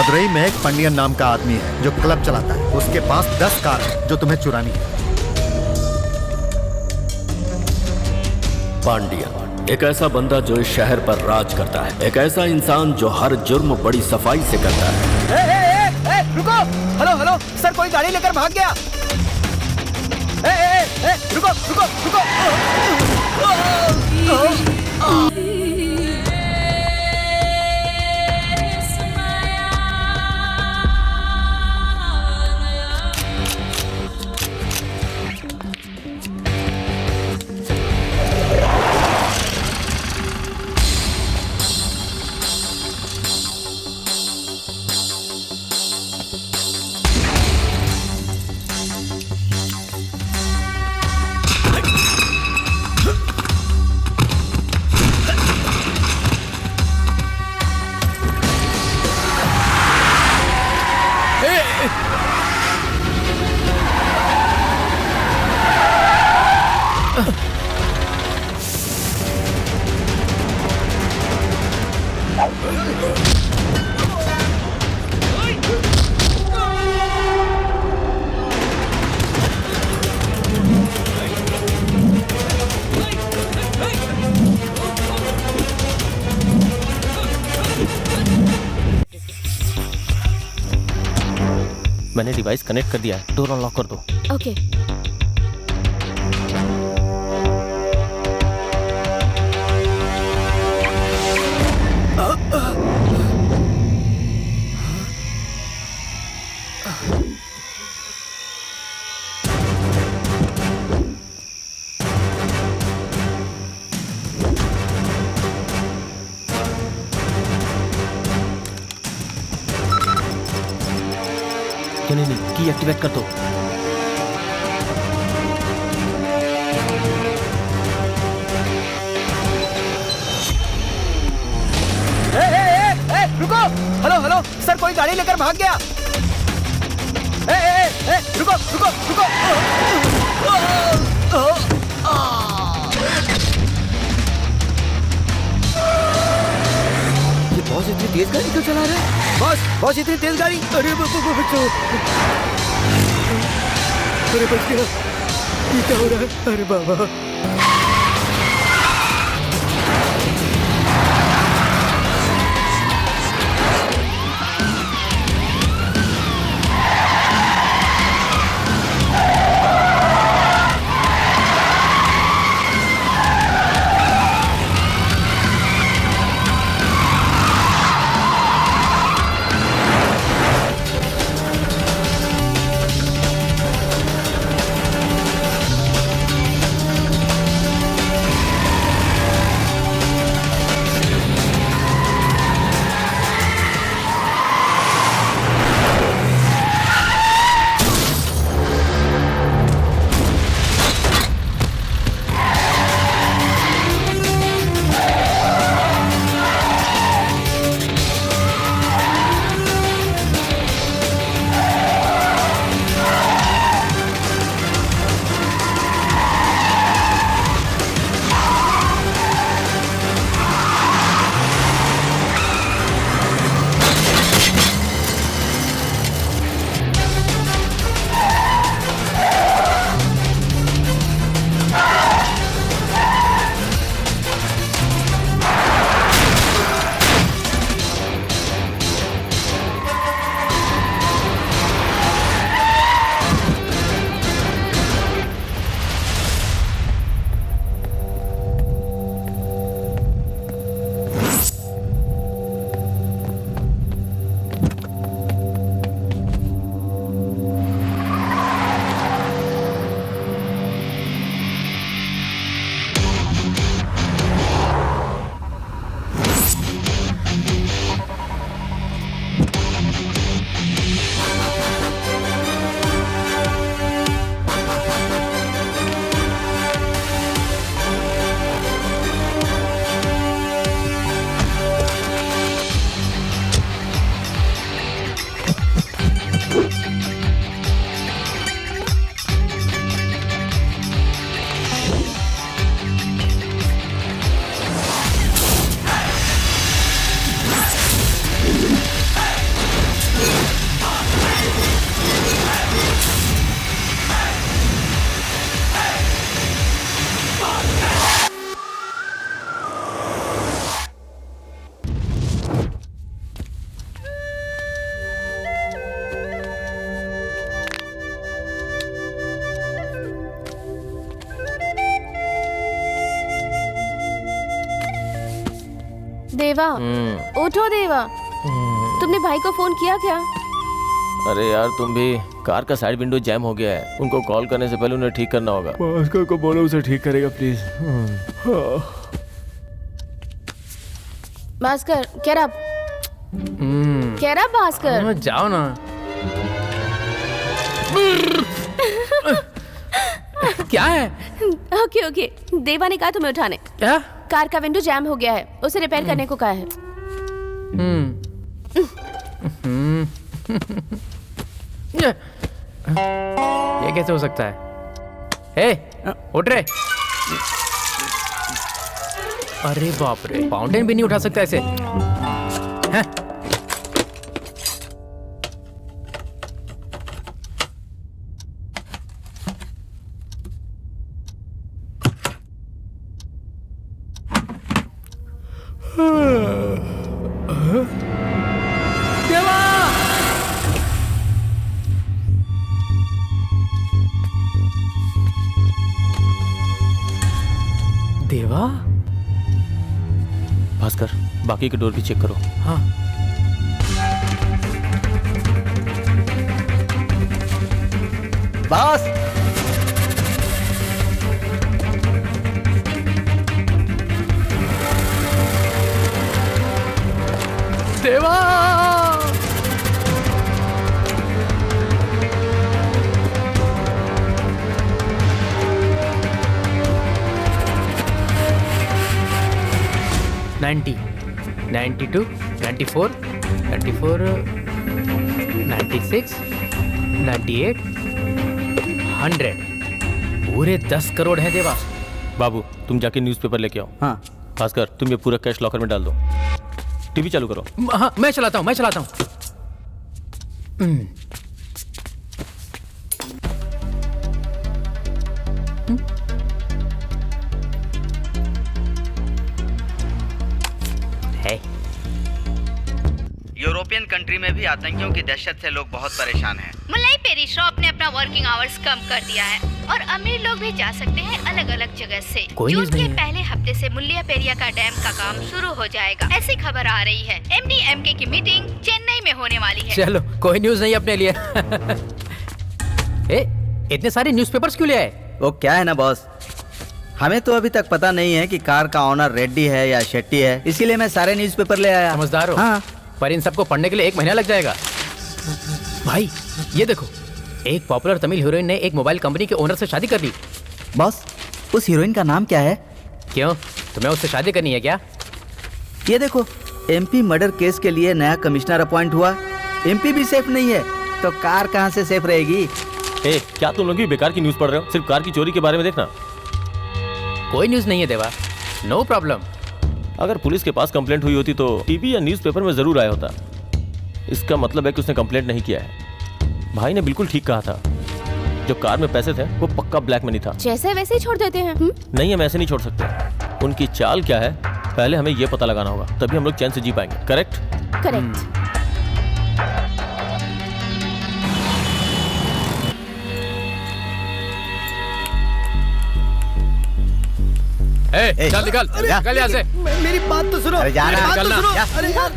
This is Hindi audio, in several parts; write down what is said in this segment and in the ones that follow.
मदुरई में एक पंडियन नाम का आदमी है जो क्लब चलाता है। उसके पास 10 कार है जो तुम्हें चुरानी है। पांडियन एक ऐसा बंदा जो इस शहर पर राज करता है, एक ऐसा इंसान जो हर जुर्म बड़ी सफाई से करता है। रुको। हेलो हेलो सर, कोई गाड़ी लेकर भाग गया। रुको रुको रुको। मैंने डिवाइस कनेक्ट कर दिया है, डोर अनलॉक कर दो। ओके। नहीं, की एक्टिवेट कर दो। रुको। हेलो हेलो सर, कोई गाड़ी लेकर भाग गया। रुको रुको रुको। ये बॉस इतनी तेज गाड़ी क्यों चला रहा है? बॉस इतनी तेज गाड़ी। अरे बच्चों, अरे बच गया। ये क्या हो रहा है? अरे बाबा। देवा, उठो देवा। तुमने भाई को फोन किया क्या? अरे यार तुम भी, कार का साइड विंडो जैम हो गया है, उनको कॉल करने से पहले उन्हें ठीक करना होगा। भास्कर को बोलो उसे ठीक करेगा प्लीज। भास्कर, क्या रहा भास्कर? जाओ ना। क्या है? ओके, देवा ने कहा तुम्हें उठाने। क्या? कार का विंडो जैम हो गया है, उसे रिपेयर करने को कहा है। ये कैसे हो सकता है? उठ रे। अरे बाप रे, फाउंटेन भी नहीं उठा सकता ऐसे। हैं? देवा? भास्कर, बाकी के डोर भी चेक करो। हाँ। बॉस, देवा! $90, $92, $94, $96, $98, $100। पूरे 10 करोड़ हैं देवा। बाबू, तुम जाके न्यूज़पेपर लेके आओ। हाँ। भास्कर, तुम ये पूरा कैश लॉकर में डाल दो। टीवी चालू करो। हाँ, मैं चलाता हूँ। यूरोपियन कंट्री में भी आतंकियों की दहशत से लोग बहुत परेशान हैं। मुल्लाई पेरी शॉप ने अपना वर्किंग आवर्स कम कर दिया है और अमीर लोग भी जा सकते हैं अलग अलग जगह से। जून के पहले हफ्ते से मुल्लिया पेरिया का डैम का काम शुरू हो जाएगा, ऐसी खबर आ रही है। MDMK की मीटिंग चेन्नई में होने वाली है। चलो, कोई न्यूज नहीं अपने लिए। इतने सारे न्यूज़पेपर्स क्यों ले आए? वो क्या है ना बॉस, हमें तो अभी तक पता नहीं है कि कार का ऑनर रेड्डी है या शेट्टी है, इसीलिए मैं सारे न्यूज़पेपर ले आया। समझदार हो। हाँ। पर इन सबको पढ़ने के लिए 1 महीना लग जाएगा। भाई ये देखो, एक पॉपुलर तमिल हीरोइन ने एक मोबाइल कंपनी के ओनर से शादी कर ली। बॉस, उस हीरोइन का नाम क्या है? क्यों, तुम्हें उससे शादी करनी है क्या? ये देखो, MP मर्डर केस के लिए नया कमिश्नर अपॉइंट हुआ। MP भी सेफ नहीं है तो कार कहाँ से सेफ रहेगी? क्या तुम लोग भी बेकार की न्यूज़ पढ़ रहे हो? सिर्फ कार की चोरी के बारे में देखना। कोई न्यूज नहीं है देवा, नो प्रॉब्लम। अगर पुलिस के पास कंप्लेंट हुई होती तो टीवी या न्यूज़पेपर में जरूर आया होता। इसका मतलब है कि उसने कंप्लेंट नहीं किया है। भाई ने बिल्कुल ठीक कहा था, जो कार में पैसे थे वो पक्का ब्लैक मनी था। जैसे वैसे ही छोड़ देते हैं। नहीं, हम ऐसे नहीं छोड़ सकते। उनकी चाल क्या है पहले हमें ये पता लगाना होगा, तभी हम लोग चैन से जी पाएंगे। करेक्ट? करेक्ट। चल निकल यहाँ से। मेरी बात तो सुनो। अरे जाना, मेरी बात तो निकलना। सुनो। अरे यार,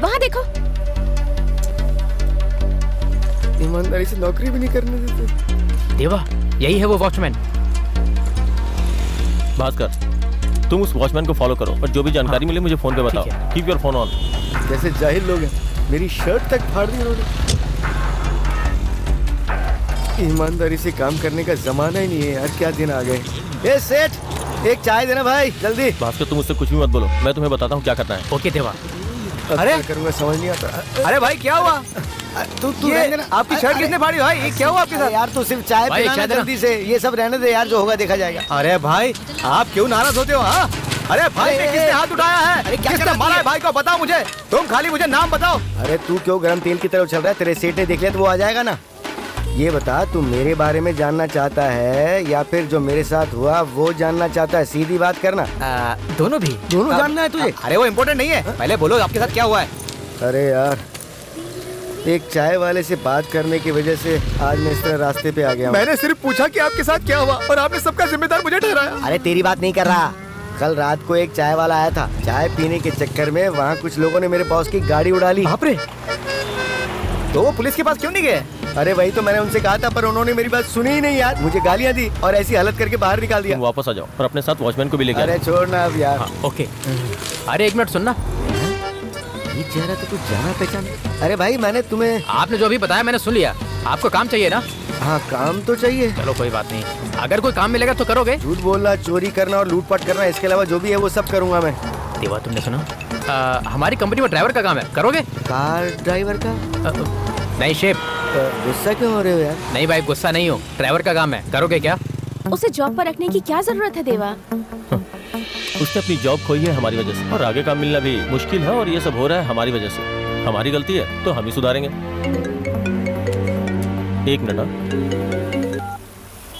वहाँ देखो। ईमानदारी से नौकरी भी नहीं करने देते। देवा, यही है वो वॉचमैन। भास्कर, तुम उस वॉचमैन को फॉलो करो और जो भी जानकारी मिले मुझे फोन पे बताओ। ठीक है। Keep your phone on. जैसे जाहिल लोग हैं, मेरी शर्ट तक फाड़ दी उन्होंने। ईमानदारी से काम करने का जमाना ही नहीं है यार, क्या दिन आ गए। ए सेठ, एक चाय देना भाई, जल्दी। भास्कर, तुम उससे कुछ भी मत बोलो, मैं तुम्हें बताता हूँ क्या करना है। ओके देवा। अरे करूँगा, समझ नहीं आता। अरे भाई क्या हुआ? तू ये आपकी शर्ट किसने फाड़ी भाई? ये क्या हुआ आपके साथ? यार तू सिर्फ चाय भाई, पिलाना चाय देना। जल्दी से, ये सब रहने दे यार, जो होगा देखा जाएगा। अरे भाई, आप क्यों नाराज होते हो? हाँ, अरे भाई पे किसने हाथ उठाया है? अरे क्या किसने करती मारा है? है भाई को बताओ मुझे। तुम खाली मुझे नाम बताओ। अरे तू क्यों गरम तेल की तरफ चल रहा है? तेरे सेठ ने देख लिया तो वो आ जाएगा ना। ये बता, तू मेरे बारे में जानना चाहता है या फिर जो मेरे साथ हुआ वो जानना चाहता है? सीधी बात करना। दोनों भी। दोनों जानना है तुझे? अरे वो इम्पोर्टेंट नहीं है, पहले बोलो आपके साथ क्या हुआ है। अरे यार, एक चाय वाले से बात करने की वजह से आज मैं इस तरह रास्ते पे आ गया हूँ। मैंने सिर्फ पूछा कि आपके साथ क्या हुआ और आपने सबका जिम्मेदार मुझे ठहराया। अरे तेरी बात नहीं कर रहा, कल रात को एक चाय वाला आया था, चाय पीने के चक्कर में वहाँ कुछ लोगों ने मेरे बॉस की गाड़ी उड़ा ली। बाप रे, तो वो पुलिस के पास क्यों नहीं गए? अरे वही तो मैंने उनसे कहा था, पर उन्होंने मेरी बात सुनी ही नहीं यार। मुझे गालियाँ दी और ऐसी हालत करके बाहर निकाल दिया। तुम वापस आ जाओ और अपने साथ वॉचमैन को भी लेकर अरे छोड़ना अब यार। ओके। अरे एक मिनट सुनना, ये चेहरा तो कुछ जाना पहचान। अरे भाई मैंने तुम्हें, आपने जो अभी बताया मैंने सुन लिया। आपको काम चाहिए ना? हाँ काम तो चाहिए। चलो कोई बात नहीं, अगर कोई काम मिलेगा तो करोगे? झूठ बोलना, चोरी करना और लूटपाट करना, इसके अलावा जो भी है वो सब करूंगा मैं। देवा तुमने सुना, हमारी कंपनी में ड्राइवर का काम है, करोगे? कार ड्राइवर का? नहीं शेफ। गुस्सा क्यों हो रहे हो यार? नहीं भाई गुस्सा नहीं हो, ड्राइवर का काम है, करोगे क्या? उसे जॉब पर रखने की क्या जरूरत है देवा? उसने अपनी जॉब खोई है हमारी वजह से, और आगे काम मिलना भी मुश्किल है, और ये सब हो रहा है हमारी वजह से। हमारी गलती है तो हम ही सुधारेंगे। एक मिनट।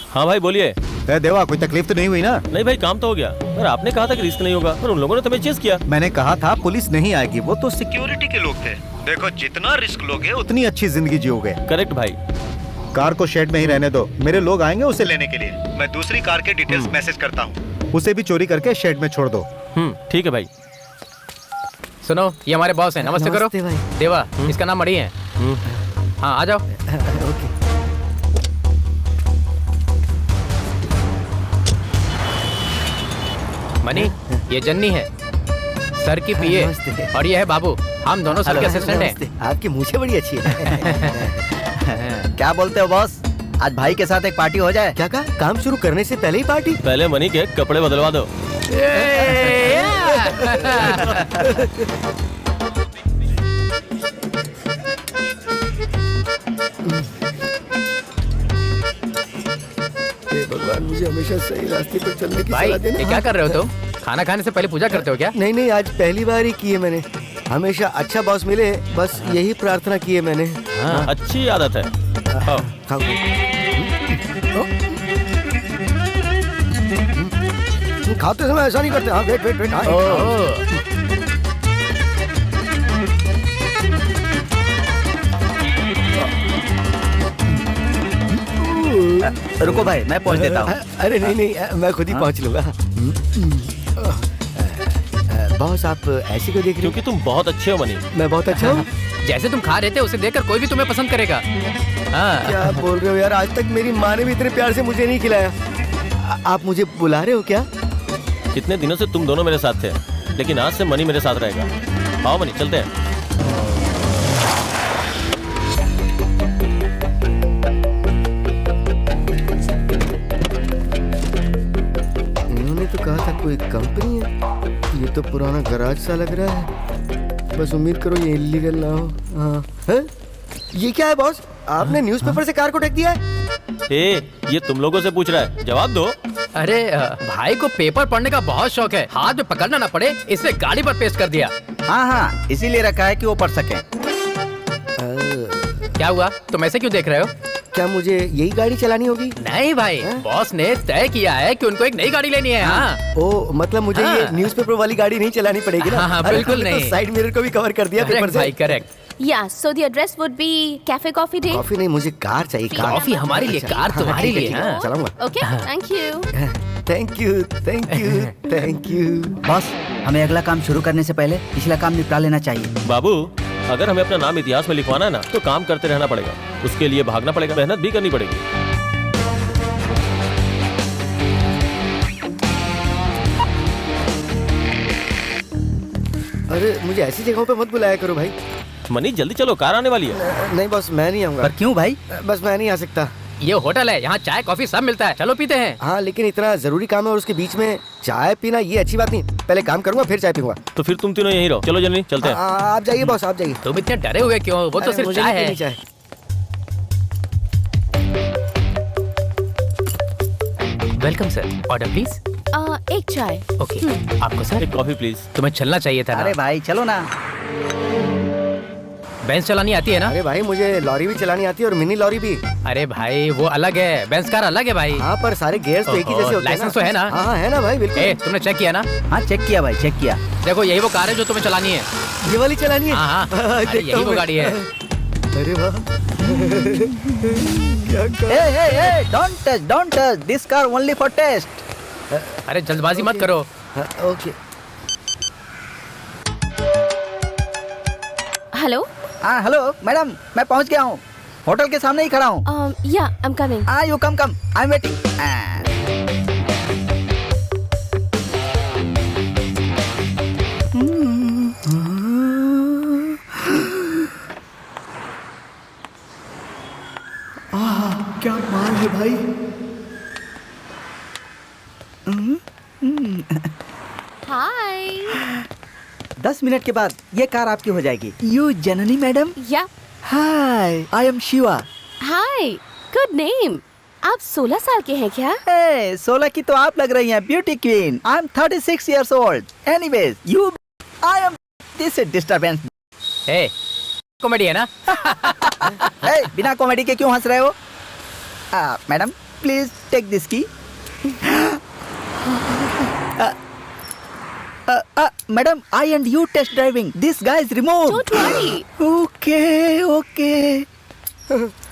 हाँ भाई बोलिए। देवा, कोई तकलीफ तो नहीं हुई ना? नहीं भाई काम तो हो गया, पर आपने कहा था कि रिस्क नहीं होगा, पर उन लोगों ने तुम्हें चेस किया। मैंने कहा था पुलिस नहीं आएगी, वो तो सिक्योरिटी के लोग थे। देखो जितना रिस्क लोगे उतनी अच्छी जिंदगी जियोगे। करेक्ट भाई। कार को शेड में ही रहने दो, मेरे लोग आएंगे उसे लेने के लिए। मैं दूसरी कार के डिटेल्स मैसेज करता हूँ, उसे भी चोरी करके शेड में छोड़ दो। ठीक है भाई। सुनो, ये हमारे बॉस हैं, नमस्ते करो। भाई। देवा, इसका नाम मणि है। हाँ आ जाओ। मणि, ये जन्नी है, सर की पीए, और ये है बाबू, हम दोनों सर के असिस्टेंट हैं। आपकी मूछें बड़ी अच्छी है। क्या बोलते हो बॉस, आज भाई के साथ एक पार्टी हो जाए? क्या कहा? काम शुरू करने से पहले ही पार्टी? पहले मनी के कपड़े बदलवा दो। भगवान मुझे हमेशा सही रास्ते पर चलने की भाई सलाह देना। ये क्या कर रहे हो तुम? खाना खाने से पहले पूजा करते हो क्या? नहीं नहीं, आज पहली बार ही की है मैंने। हमेशा अच्छा बॉस मिले, बस यही प्रार्थना की है मैंने। हाँ, अच्छी आदत है। खाओ। खाते समय ऐसा नहीं करते। हाँ वेट वेट वेट। रुको भाई, मैं पहुंच देता हूँ। अरे नहीं नहीं, मैं खुद ही पहुंच लूंगा। बॉस आप ऐसे क्यों देख रहे हो? क्योंकि तुम बहुत अच्छे हो मनी। मैं बहुत अच्छा हूँ? जैसे तुम खा रहे थे उसे देखकर कोई भी तुम्हें पसंद करेगा। हाँ। क्या बोल रहे हो यार, आज तक मेरी माँ ने भी इतने प्यार से मुझे नहीं खिलाया। आप मुझे बुला रहे हो क्या? इतने दिनों से तुम दोनों मेरे साथ थे, लेकिन आज से मनी मेरे साथ रहेगा। आओ मनी, चलते हैं। इन्होंने तो कहा था कोई कंपनी है, ये तो पुराना गराज सा लग रहा है। बस उम्मीद करो ये इलीगल ना हो। हाँ है? ये क्या है बॉस, आपने न्यूज़पेपर से कार को ढक दिया है? ये तुम लोगों से पूछ रहा है, जवाब दो। अरे भाई को पेपर पढ़ने का बहुत शौक है, हाथ में पकड़ना ना पड़े इसलिए गाड़ी पर पेस्ट कर दिया। हाँ हाँ, इसीलिए रखा है कि वो पढ़ सके। क्या हुआ, तुम ऐसे क्यों देख रहे हो? क्या मुझे यही गाड़ी चलानी होगी? नहीं भाई, बॉस ने तय किया है कि उनको एक नई गाड़ी लेनी है। हाँ। ओ मतलब मुझे ये न्यूज़पेपर वाली गाड़ी नहीं चलानी पड़ेगी ना? हाँ, बिल्कुल नहीं। साइड मिरर को भी कवर कर दिया पेपर से। भाई correct. Yeah, so the address would be Cafe Coffee Day. Coffee नहीं, मुझे कार चाहिए। कॉफी हमारे लिए, कार तुम्हारे लिए। हाँ। चलाऊंगा। Okay, thank you. Thank you thank you thank you. Boss, हमें अगला काम शुरू करने से पहले पिछला काम निपटा लेना चाहिए। बाबू, अगर हमें अपना नाम इतिहास में लिखवाना है ना, तो काम करते रहना पड़ेगा। उसके लिए भागना पड़ेगा, मेहनत भी करनी पड़ेगी। अरे मुझे ऐसी जगहों पे मत बुलाया करो भाई। मनी जल्दी चलो, कार आने वाली है। नहीं बॉस, मैं नहीं आऊंगा। पर क्यों भाई? बस मैं नहीं आ सकता। ये होटल है, यहाँ चाय कॉफी सब मिलता है, चलो पीते हैं। हाँ लेकिन इतना जरूरी काम है और उसके बीच में चाय पीना ये अच्छी बात नहीं। पहले काम करूंगा फिर चाय पीऊंगा। तो फिर तुम तीनों यहीं रहो। चलो जल्दी चलते हैं। आप जाइए बॉस, आप जाइए। तुम इतने डरे हुए क्यों? वो तो सिर्फ मुझे चाय नहीं है। पीनी चाय। Welcome sir, order please. एक चाय। ओके, आपको सर? एक कॉफी प्लीज। तुम्हें चलना चाहिए था ना। अरे भाई चलो ना। बेंच चलानी आती है ना? अरे भाई मुझे लॉरी भी चलानी आती है और मिनी लॉरी भी। अरे भाई वो अलग है, बेंच कार अलग है भाई। हाँ पर सारे गियर्स तो एक ही जैसे होते हैं। लाइसेंस तो है ना? हाँ है ना भाई, बिल्कुल। तुमने चेक किया ना? हाँ चेक किया भाई, चेक किया। देखो यही वो कार है जो तुम्हें चलानी है। ये वाली चलानी है? हाँ हाँ, अरे यही वो गाड़ी है। अरे वाह। Hey, don't touch this car only for test. अरे जल्दबाजी मत करो, हाँ, ओके। हेलो हाँ हेलो मैडम, मैं पहुंच गया हूँ, होटल के सामने ही खड़ा हूँ। या I am coming. You come I am waiting. क्या माल है भाई। हाय 10 मिनट के बाद ये कार आपकी हो जाएगी। You Janani madam. या hi, I am Shiva. Hi good name. आप 16 साल के हैं क्या? 16 की तो आप लग रही हैं, beauty queen. I am 36 years old. Anyways, you, I am this disturbance. A, comedy है ना? बिना कॉमेडी के क्यों हंस रहे हो? मैडम, प्लीज टेक दिस की। Madam, I and you test driving. This guy is removed. Don't worry. Okay.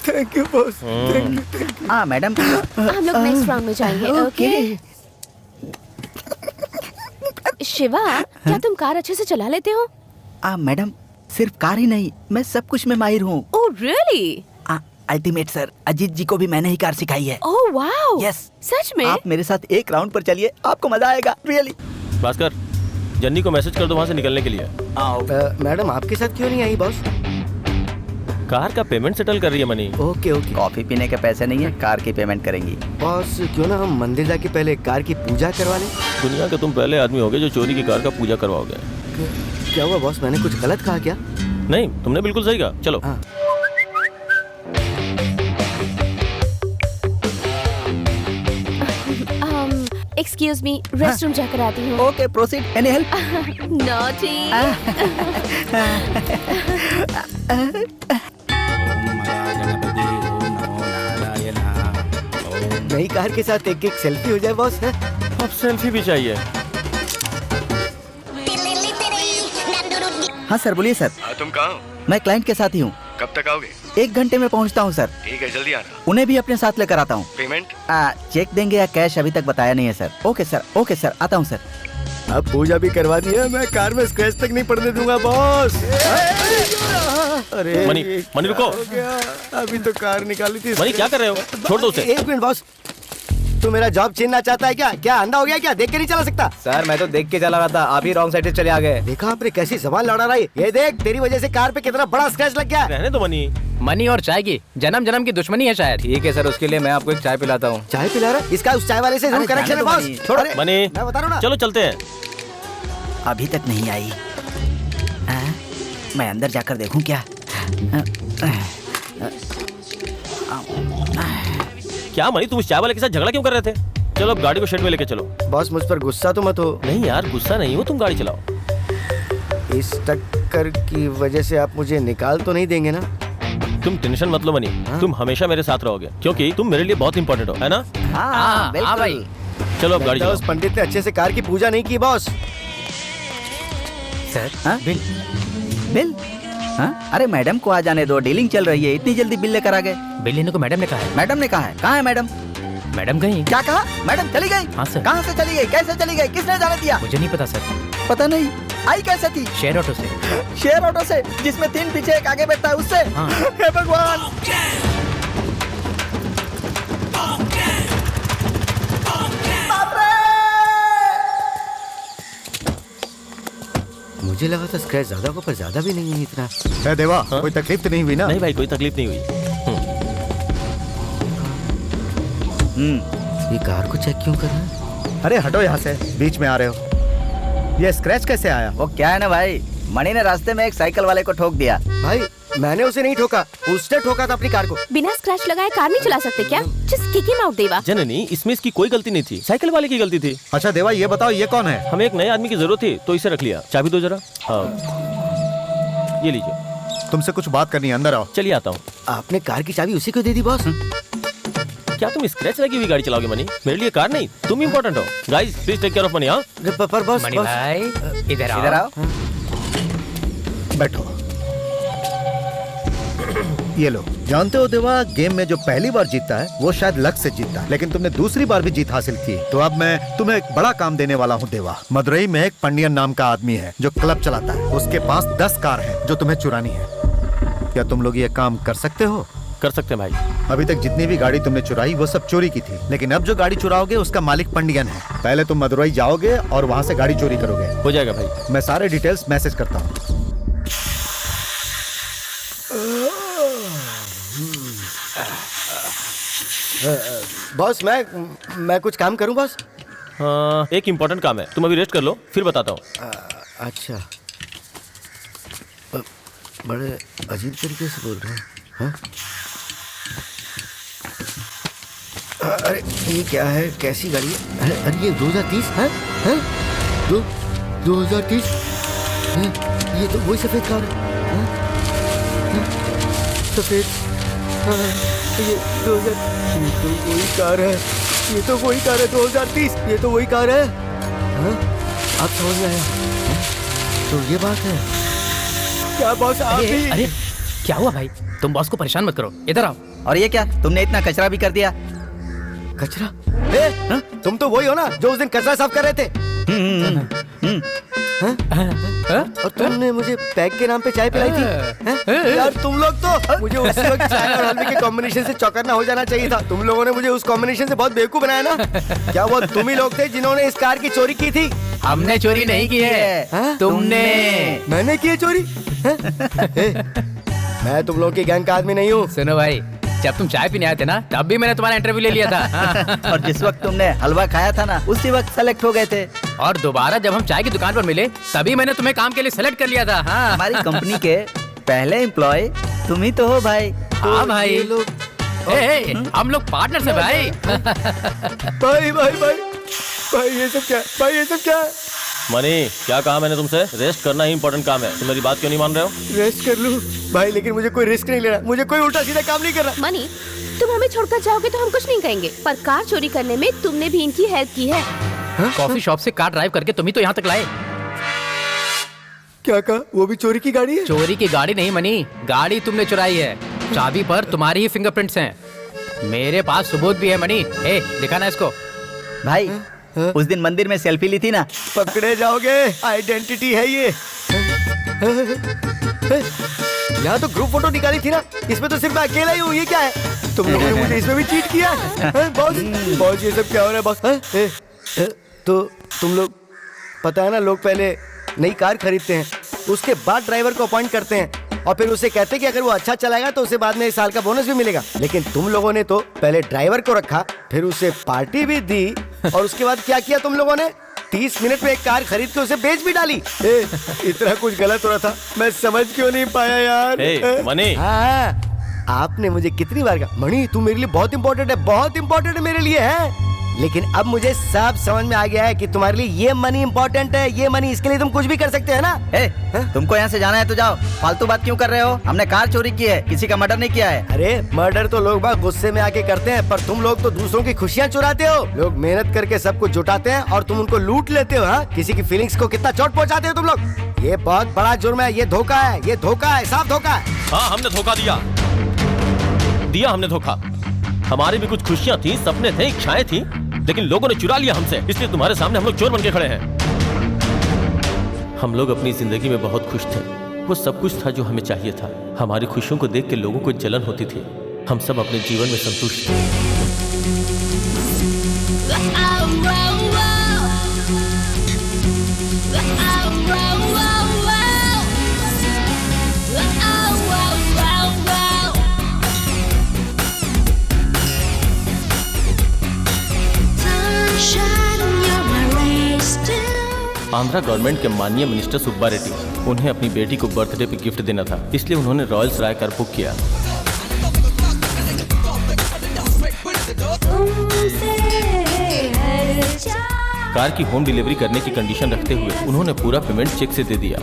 Thank you boss, thank you. हाँ मैडम, हम लोग नेक्स्ट राउंड में जाएंगे। ओके शिवा, क्या तुम कार अच्छे से चला लेते हो? मैडम, सिर्फ कार ही नहीं, मैं सब कुछ में माहिर हूँ। Oh really? Ultimate sir, Ajit ji को भी मैंने ही कार सिखाई है। Oh wow. यस, सच में? आप मेरे साथ एक राउंड पर चलिए, आपको मजा आएगा। रियली। भास्कर, जन्नी को मैसेज कर दो वहाँ से निकलने के लिए। मैडम आपके साथ क्यों नहीं आई बॉस? कार का पेमेंट सेटल कर रही है मनी। Okay okay. कॉफी पीने के पैसे नहीं है, कार की पेमेंट करेंगी। बॉस क्यों ना हम मंदिर जाके पहले कार की पूजा करवा लें? दुनिया के तुम पहले आदमी होगे जो चोरी की कार का पूजा करवाओगे। क्या हुआ बॉस, मैंने कुछ गलत कहा क्या? नहीं, तुमने बिल्कुल सही कहा। चलो। हाँ। एक्सक्यूज मी, रेस्टरूम जाकर आती हूँ। Okay, proceed. Any help? Naughty. नई कार के साथ एक सेल्फी हो जाए बॉस। है अब सेल्फी भी चाहिए। हाँ सर, बोलिए सर। तुम कहाँ हो? मैं क्लाइंट के साथ ही हूँ। कब तक आओगे? 1 घंटे में पहुँचता हूँ सर। ठीक है, जल्दी आना। उन्हें भी अपने साथ लेकर आता हूँ। पेमेंट? चेक देंगे या कैश अभी तक बताया नहीं है सर। ओके सर, आता हूँ सर। अब पूजा भी करवा दी है, मैं कार में स्क्रैच तक नहीं पड़ने दूंगा बॉस। अरे मनी रुको। अभी तो कार निकाली थी। मनी क्या कर रहे हो? छोड़ दो उसे। 1 मिनट बॉस, तू मेरा जॉब छीनना चाहता है क्या? क्या अंधा हो गया क्या? देख के नहीं चला सकता? सर मैं तो देख के चला रहा था, आप ही रॉन्ग साइड से चले आ गए। देखा आपने कैसी जबान लड़ा रही? ये देख, तेरी वजह से कार पे कितना बड़ा स्क्रैच लग गया। रहने दो मनी। मनी और चाय की जन्म की दुश्मनी है शायद। ठीक है सर, उसके लिए मैं आपको एक चाय पिलाता हूँ। चाय पिला रहा? इसका उस चाय वाले से जरूर कनेक्शन है बॉस। छोड़ मनी, मैं बता रहा हूँ ना। चलो चलते हैं। अभी तक नहीं आई। मैं अंदर जाकर देखूं क्या। क्या मनी, तुम उस चाय वाले के साथ झगड़ा क्यों कर रहे थे? चलो अब गाड़ी को शेड में लेके चलो। बॉस मुझ पर गुस्सा तो मत हो। नहीं यार, गुस्सा नहीं हो, तुम गाड़ी चलाओ। इस टक्कर की वजह से आप मुझे निकाल तो नहीं देंगे ना? तुम टेंशन मत लो मनी, तुम हमेशा मेरे साथ रहोगे क्योंकि तुम मेरे लिए बहुत इंपॉर्टेंट हो, है ना? हाँ भाई। चलो अब गाड़ी चलाओ। उस पंडित ने अच्छे से कार की पूजा नहीं की बॉस। Sir, bill? हाँ? अरे मैडम को आ जाने दो, डीलिंग चल रही है। इतनी जल्दी बिल लेकर आ गए? बिल लेने को मैडम ने कहा है। मैडम ने कहा है? कहाँ है मैडम? मैडम गई। क्या कहा? मैडम चली गई? हाँ सर। कहाँ से चली गई? कैसे चली गई? किसने जाने दिया? मुझे नहीं पता सर। पता नहीं। आई कैसे थी? शेयर ऑटो से। शेयर ऑटो से, जिसमें 3 पीछे 1 आगे बैठता है, उससे? हाँ। हे भगवान। मुझे लगा था स्क्रैच ज्यादा होगा, पर ज्यादा भी नहीं है इतना। है देवा, कोई तकलीफ तो नहीं हुई ना? नहीं भाई, कोई तकलीफ नहीं हुई। ये कार को चेक क्यों कर रहा है? अरे हटो यहाँ से, बीच में आ रहे हो। ये स्क्रैच कैसे आया? वो क्या है ना भाई, मणि ने रास्ते में एक साइकिल वाले को ठोक दिया। भाई मैंने उसे नहीं ठोका, उसने ठोका था अपनी कार को। बिना स्क्रैच लगाए कार नहीं चला सकते क्या? जस्ट किक हिम आउट देवा। जननी, इसमें इसकी कोई गलती नहीं थी, साइकिल वाले की गलती थी। अच्छा देवा, ये बताओ ये कौन है? हमें एक नए आदमी की जरूरत थी तो इसे रख लिया। चाबी दो जरा। हाँ, ये लीजिए। तुमसे कुछ बात करनी है, अंदर आओ। चलिए आता हूँ। आपने कार की चाबी उसी को दे दी बॉस? क्या तुम स्क्रैच लगी हुई गाड़ी चलाओगे मनी? मेरे लिए कार नहीं, तुम इम्पोर्टेंट हो। Guys please take care of money. हाँ पर बॉस, मणि भाई इधर आओ। आओ। बैठो। ये लो। जानते हो देवा, गेम में जो पहली बार जीतता है वो शायद लक से जीतता है, लेकिन तुमने दूसरी बार भी जीत हासिल की। तो अब मैं तुम्हें एक बड़ा काम देने वाला हूँ देवा। मदुरई में एक पंडियन नाम का आदमी है जो क्लब चलाता है। उसके पास 10 कार है जो तुम्हें चुरानी है। क्या तुम लोग ये काम कर सकते हो? कर सकते हैं भाई। अभी तक जितनी भी गाड़ी तुमने चुराई वो सब चोरी की थी, लेकिन अब जो गाड़ी चुराओगे उसका मालिक पंडियन है। पहले तुम मदुरई जाओगे और वहाँ से गाड़ी चोरी करोगे। हो जाएगा भाई। मैं सारे डिटेल्स मैसेज करता हूँ। बॉस मैं कुछ काम करूं बॉस? हाँ, एक इम्पोर्टेंट काम है, तुम अभी रेस्ट कर लो, फिर बताता हूँ। अच्छा, बड़े अजीब तरीके से बोल रहे हैं। हाँ? अरे ये क्या है? कैसी गाड़ी है? अरे ये 2030 है? 2030? ये तो वही सफेद कार है। सफेद, ये 2000, ये तो वही कार है। ये तो वही कार है 2030। ये तो वही कार है। हाँ? आप समझ में आया? तो ये बात है क्या बॉस? आप भी अरे क्या हुआ भाई? तुम बॉस को परेशान मत करो, इधर आओ। और ये क्या, तुमने इतना कचरा भी कर दिया? कचरा? तुम तो वही हो ना जो उस दिन कचरा साफ कर रहे थे। और तुमने मुझे पैक के नाम पे चाय पिलाई थी। यार तुम लोग तो, मुझे उस वक्त चाय और हल्दी के कॉम्बिनेशन से चौकन्ना हो जाना चाहिए था। तुम लोगों ने मुझे उस कॉम्बिनेशन से बहुत बेवकूफ बनाया ना। क्या वो तुम ही लोग थे जिन्होंने इस कार की चोरी की थी? हमने चोरी नहीं की है, तुमने। मैंने की है चोरी? मैं तुम लोगों की गैंग का आदमी नहीं हूँ। सुनो भाई, जब तुम चाय पीने आए थे ना, तब भी मैंने तुम्हारा इंटरव्यू ले लिया था। और जिस वक्त तुमने हलवा खाया था ना, उसी वक्त सेलेक्ट हो गए थे। और दोबारा जब हम चाय की दुकान पर मिले, तभी मैंने तुम्हें काम के लिए सेलेक्ट कर लिया था। हाँ। हमारी कंपनी के पहले एम्प्लॉय तुम ही तो हो भाई। हाँ भाई, हम लोग पार्टनर्स हैं भाई। भाई भाई भाई भाई ये सब क्या? भाई ये सब क्या? मनी, क्या कहा मैंने तुमसे? रेस्ट करना ही इंपॉर्टेंट काम है। तुम मेरी बात क्यों नहीं मान रहे हो? रेस्ट कर लूं भाई, लेकिन मुझे कोई रिस्क नहीं लेना। मुझे कोई उल्टा सीधा काम नहीं करना। मनी, तुम हमें छोड़कर जाओगे तो हम कुछ नहीं कहेंगे, पर कार चोरी करने में तुमने भी इनकी हेल्प की है। कॉफी शॉप से कार ड्राइव करके तुम ही तो यहाँ तक लाए। क्या कहा? वो भी चोरी की गाड़ी है? चोरी की गाड़ी नहीं मनी, गाड़ी तुमने चुराई है। चाबी पर तुम्हारी ही फिंगरप्रिंट्स हैं। मेरे पास सबूत भी है मनी। दिखाना इसको। भाई उस दिन मंदिर में सेल्फी ली थी ना? पकड़े जाओगे, आइडेंटिटी है ये। यहाँ तो ग्रुप फोटो निकाली थी ना, इसमें तो सिर्फ मैं अकेला ही हूँ। ये क्या है? तुम लोगों ने मुझे इसमें भी चीट किया है? बॉस बॉस ये सब क्या हो रहा है बॉस? तो तुम लोग, पता है ना, लोग पहले नई कार खरीदते हैं, उसके बाद ड्राइवर को अपॉइंट करते हैं और फिर उसे कहते हैं कि अगर वो अच्छा चलाएगा तो उसे बाद में 1 साल का बोनस भी मिलेगा। लेकिन तुम लोगों ने तो पहले ड्राइवर को रखा, फिर उसे पार्टी भी दी, और उसके बाद क्या किया तुम लोगों ने? 30 मिनट में एक कार खरीद के उसे बेच भी डाली। इतना कुछ गलत हो रहा था, मैं समझ क्यों नहीं पाया यार? मनी, हाँ, आपने मुझे कितनी बार कहा मणि तू मेरे लिए बहुत इंपॉर्टेंट है, बहुत इंपॉर्टेंट है मेरे लिए, है। लेकिन अब मुझे सब समझ में आ गया है कि तुम्हारे लिए ये मनी इंपॉर्टेंट है। ये मनी, इसके लिए तुम कुछ भी कर सकते हैं ना। तुमको यहाँ से जाना है तो जाओ, फालतू बात क्यों कर रहे हो? हमने कार चोरी की है, किसी का मर्डर नहीं किया है। अरे मर्डर तो लोग बाग गुस्से में आके करते हैं, पर तुम लोग तो दूसरों की खुशियाँ चुराते हो। लोग मेहनत करके सब कुछ जुटाते हैं और तुम उनको लूट लेते हो। हाँ, किसी की फीलिंग्स को कितना चोट पहुँचाते हो तुम लोग। ये बहुत बड़ा जुर्म है, ये धोखा है, ये धोखा है, साफ धोखा है। हाँ, हमने धोखा दिया हमने धोखा। हमारी भी कुछ खुशियाँ थी, सपने थे, इच्छाएं थी, लेकिन लोगों ने चुरा लिया हमसे। इसलिए तुम्हारे सामने हम लोग चोर बन के खड़े हैं। हम लोग अपनी जिंदगी में बहुत खुश थे, वो सब कुछ था जो हमें चाहिए था। हमारी खुशियों को देख के लोगों को जलन होती थी। हम सब अपने जीवन में संतुष्ट थे। आंध्रा गवर्नमेंट के माननीय मिनिस्टर सुब्बा रेड्डी, उन्हें अपनी बेटी को बर्थडे पे गिफ्ट देना था, इसलिए उन्होंने रॉयल्स राय कार बुक किया। कार की होम डिलीवरी करने की कंडीशन रखते हुए उन्होंने पूरा पेमेंट चेक से दे दिया।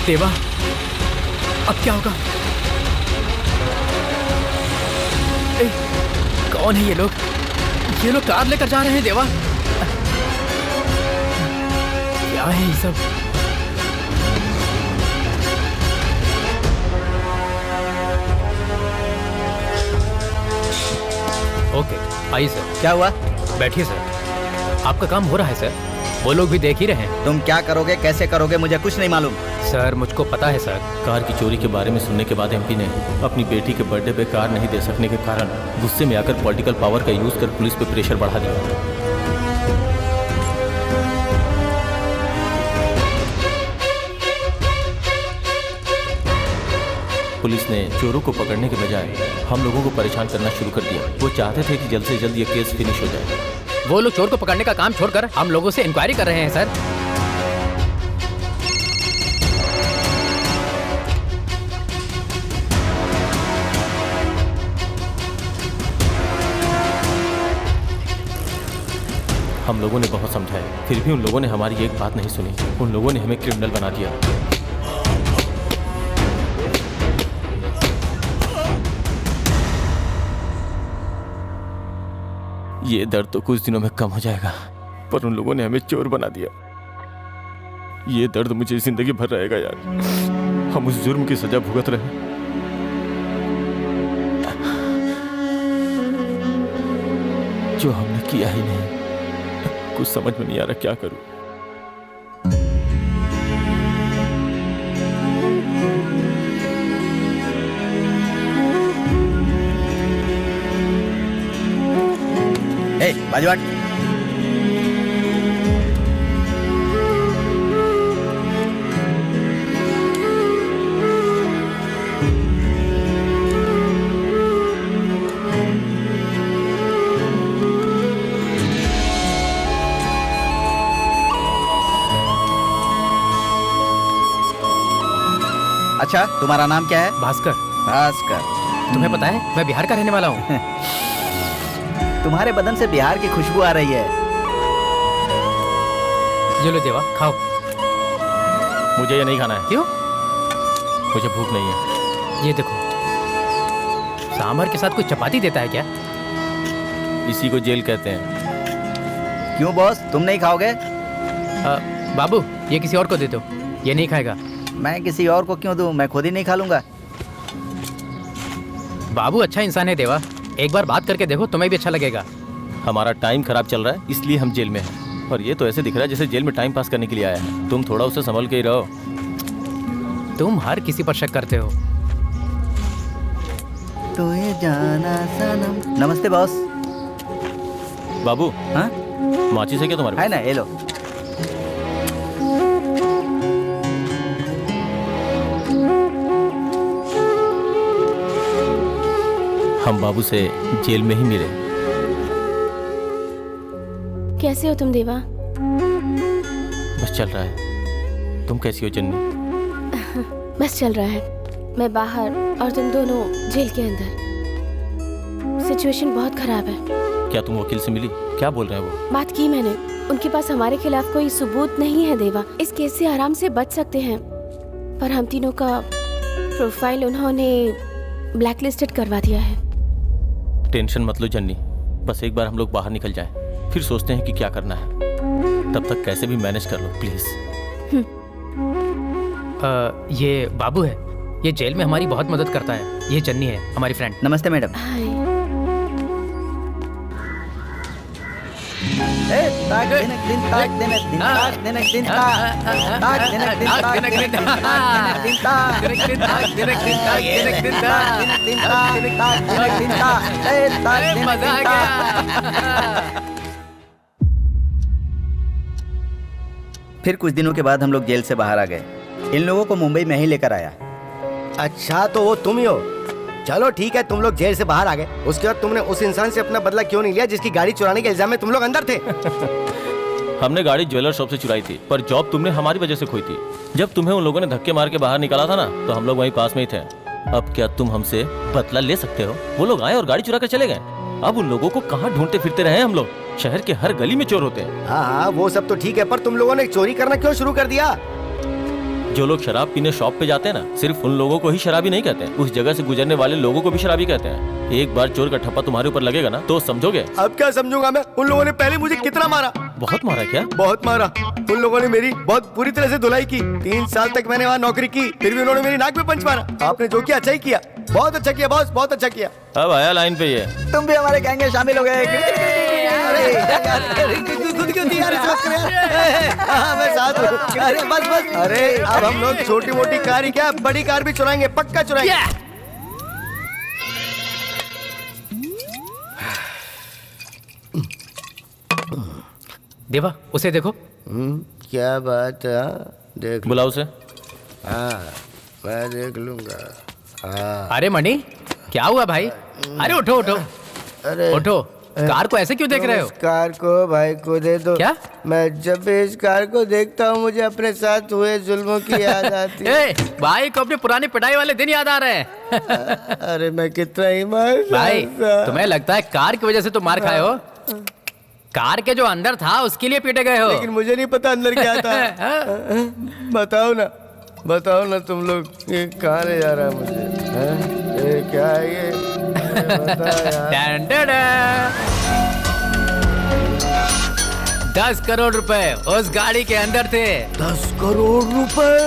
देवा, अब क्या होगा? कौन है ये लोग? ये लोग कार लेकर जा रहे हैं देवा। क्या है ये सब? ओके, आइए सर। क्या हुआ? बैठिए सर। आपका काम हो रहा है सर, वो लोग भी देख ही रहे हैं। तुम क्या करोगे, कैसे करोगे, मुझे कुछ नहीं मालूम। सर मुझको पता है सर। कार की चोरी के बारे में सुनने के बाद एमपी ने अपनी बेटी के बर्थडे पे कार नहीं दे सकने के कारण गुस्से में आकर पॉलिटिकल पावर का यूज कर पुलिस पे प्रेशर बढ़ा दिया। पुलिस ने चोरों को पकड़ने के बजाय हम लोगों को परेशान करना शुरू कर दिया। वो चाहते थे कि जल्द से जल्द ये केस फिनिश हो जाए। वो लोग चोर को पकड़ने का काम छोड़कर हम लोगों से इंक्वायरी कर रहे हैं सर। हम लोगों ने बहुत समझाया, फिर भी उन लोगों ने हमारी एक बात नहीं सुनी। उन लोगों ने हमें क्रिमिनल बना दिया। ये दर्द तो कुछ दिनों में कम हो जाएगा, पर उन लोगों ने हमें चोर बना दिया। ये दर्द मुझे जिंदगी भर रहेगा यार। हम उस जुर्म की सजा भुगत रहे हैं जो हमने किया ही नहीं। कुछ समझ में नहीं आ रहा क्या करूं। बाजूवाट। अच्छा, तुम्हारा नाम क्या है? भास्कर। भास्कर। तुम्हें पता है मैं बिहार का रहने वाला हूँ। तुम्हारे बदन से बिहार की खुशबू आ रही है। ये लो देवा, खाओ। मुझे ये नहीं खाना है। क्यों? मुझे भूख नहीं है। ये देखो, सांभर के साथ कोई चपाती देता है क्या? इसी को जेल कहते हैं। क्यों बॉस, तुम नहीं खाओगे? बाबू, ये किसी और को दे दो, ये नहीं खाएगा। मैं किसी और को क्यों दूं, मैं खुद ही नहीं खा लूंगा। बाबू अच्छा इंसान है देवा, एक बार बात करके देखो, तुम्हें भी अच्छा लगेगा। हमारा टाइम खराब चल रहा है, इसलिए हम जेल में हैं। और ये तो ऐसे दिख रहा है जैसे जेल में टाइम पास करने के लिए आया है। तुम थोड़ा उसे संभल के ही रहो। तुम हर किसी पर शक करते हो। तो ये जाना सनम। नमस्ते बॉस। बाबू, हाँ माचिस है क्या तुम्हारे? है ना, ये लो। हम बाबू से जेल में ही मिले। कैसे हो तुम देवा? बस चल रहा है। तुम कैसी हो जन्नी? बस चल रहा है। मैं बाहर और तुम दोनों जेल के अंदर। सिचुएशन बहुत खराब है। क्या तुम वकील से मिली? क्या बोल रहे हैं वो? बात की मैंने। उनके पास हमारे खिलाफ कोई सबूत नहीं है देवा। इस केस से आराम से बच सकते हैं, पर हम तीनों का प्रोफाइल उन्होंने ब्लैकलिस्टेड करवा दिया है। टेंशन मत लो जन्नी, बस एक बार हम लोग बाहर निकल जाएं, फिर सोचते हैं कि क्या करना है। तब तक कैसे भी मैनेज कर लो प्लीज। ये बाबू है, ये जेल में हमारी बहुत मदद करता है। ये जन्नी है, हमारी फ्रेंड। नमस्ते मैडम। हाय। फिर कुछ दिनों के बाद हम लोग जेल से बाहर आ गए। इन लोगों को मुंबई में ही लेकर आया। अच्छा, तो वो तुम ही हो। चलो ठीक है, तुम लोग जेल से बाहर आ गए। उसके बाद तुमने उस इंसान से अपना बदला क्यों नहीं लिया जिसकी गाड़ी चुराने के इल्जाम में तुम लोग अंदर थे? हमने गाड़ी ज्वेलर शॉप से चुराई थी, पर जॉब तुमने हमारी वजह से खोई थी। जब तुम्हें उन लोगों ने धक्के मार के बाहर निकाला था ना, तो हम लोग वहीं पास में ही थे। अब क्या तुम हमसे बदला ले सकते हो? वो लोग आए और गाड़ी चुरा कर चले गए। अब उन लोगों को कहाँ ढूंढते फिरते रहे हम लोग? शहर के हर गली में चोर होते हैं। हाँ, वो सब तो ठीक है, पर तुम लोगों ने चोरी करना क्यों शुरू कर दिया? जो लोग शराब पीने शॉप पे जाते हैं ना, सिर्फ उन लोगों को ही शराबी नहीं कहते हैं, उस जगह से गुजरने वाले लोगों को भी शराबी कहते हैं। एक बार चोर का ठप्पा तुम्हारे ऊपर लगेगा ना, तो समझोगे। अब क्या समझूंगा मैं? उन लोगों ने पहले मुझे कितना मारा। बहुत मारा क्या? बहुत मारा। उन लोगों ने मेरी बहुत बुरी तरह से धुलाई की। 3 साल तक मैंने वहाँ नौकरी की, फिर भी उन्होंने मेरी नाक में पंच मारा। आपने जो किया अच्छा ही किया। बहुत अच्छा किया बॉस, बहुत अच्छा किया। अब आया लाइन पे ये। तुम भी हमारे गैंग में शामिल हो गए। खुद क्यों दिया इस वक्त यार? हाँ, मैं साथ हूँ। अरे बस। अरे अब हम लोग छोटी मोटी कार ही क्या, बड़ी कार भी चुराएंगे, पक्का चुराएंगे। देवा, उसे देखो। क्या बात है? देख बुलाओ उसे। हाँ, मैं देख लूंगा। हाँ। अरे मणि, क्या हुआ भाई? अरे उठो। अरे उठो। कार को ऐसे क्यों देख रहे हो? इस कार को भाई को दे दो। क्या? मैं जब भी इस कार को देखता हूँ, मुझे अपने साथ हुए जुल्मों की याद आती है। भाई को अपने पुराने पिटाई वाले दिन याद आ रहे हैं। अरे मैं कितना ही मार भाई, तुम्हें लगता है कार की वजह से तुम मार खाए हो? कार के जो अंदर था उसके लिए पीटे गए हो। लेकिन मुझे नहीं पता अंदर क्या था। बताओ ना तुम लोग, ये कहाँ ले जा रहा है मुझे? ये क्या है ये? बता यार। 10 करोड़ रुपए उस गाड़ी के अंदर थे। 10 करोड़ रुपए?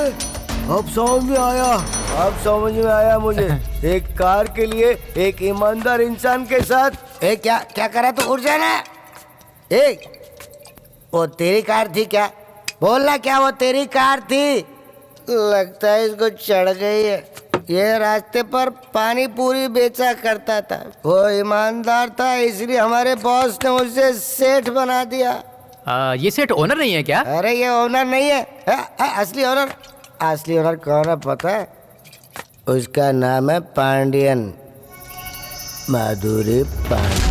अब समझ में आया मुझे। एक कार के लिए एक ईमानदार इंसान के साथ क्या करा? तो उठ जाना। वो तेरी कार थी क्या? बोलना, क्या वो तेरी कार थी? लगता है इसको चढ़ गई है। ये रास्ते पर पानी पूरी बेचा करता था। वो ईमानदार था, इसलिए हमारे बॉस ने उसे सेठ बना दिया। ये सेठ ओनर नहीं है क्या? अरे ये ओनर नहीं है, असली ओनर कौन है पता है? उसका नाम है पांडियन, माधुरी पांडियन।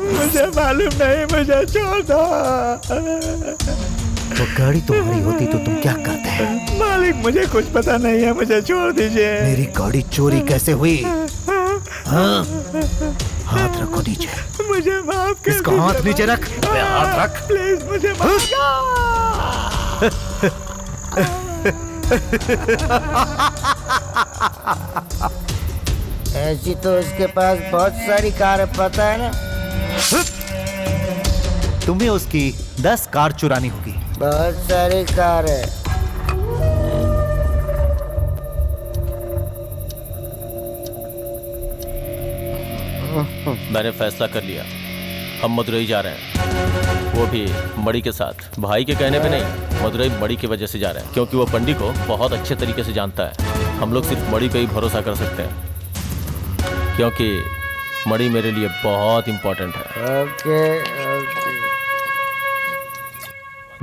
मुझे मालूम नहीं, मुझे छोड़ दो। वो गाड़ी तुम्हारी होती तो तुम क्या करते हैं? मालिक, मुझे कुछ पता नहीं है, मुझे छोड़ दीजिए। मेरी गाड़ी चोरी कैसे हुई? हाँ? हाथ रखो नीचे। मुझे माफ कर। इसका हाथ नीचे रख। हाथ रख प्लीज, मुझे माफ ऐसी तो उसके पास बहुत सारी कार है, पता है ना? तुम्हें उसकी 10 कार चुरानी होगी। बहुत सारी कार है। मैंने फैसला कर लिया, हम मदुरई जा रहे हैं। वो भी मणि के साथ। भाई के कहने पे नहीं, मदुरई मणि की वजह से जा रहे हैं, क्योंकि वो पंडित को बहुत अच्छे तरीके से जानता है। हम लोग सिर्फ मणि पे ही भरोसा कर सकते हैं, क्योंकि मणि मेरे लिए बहुत इंपॉर्टेंट है। ओके।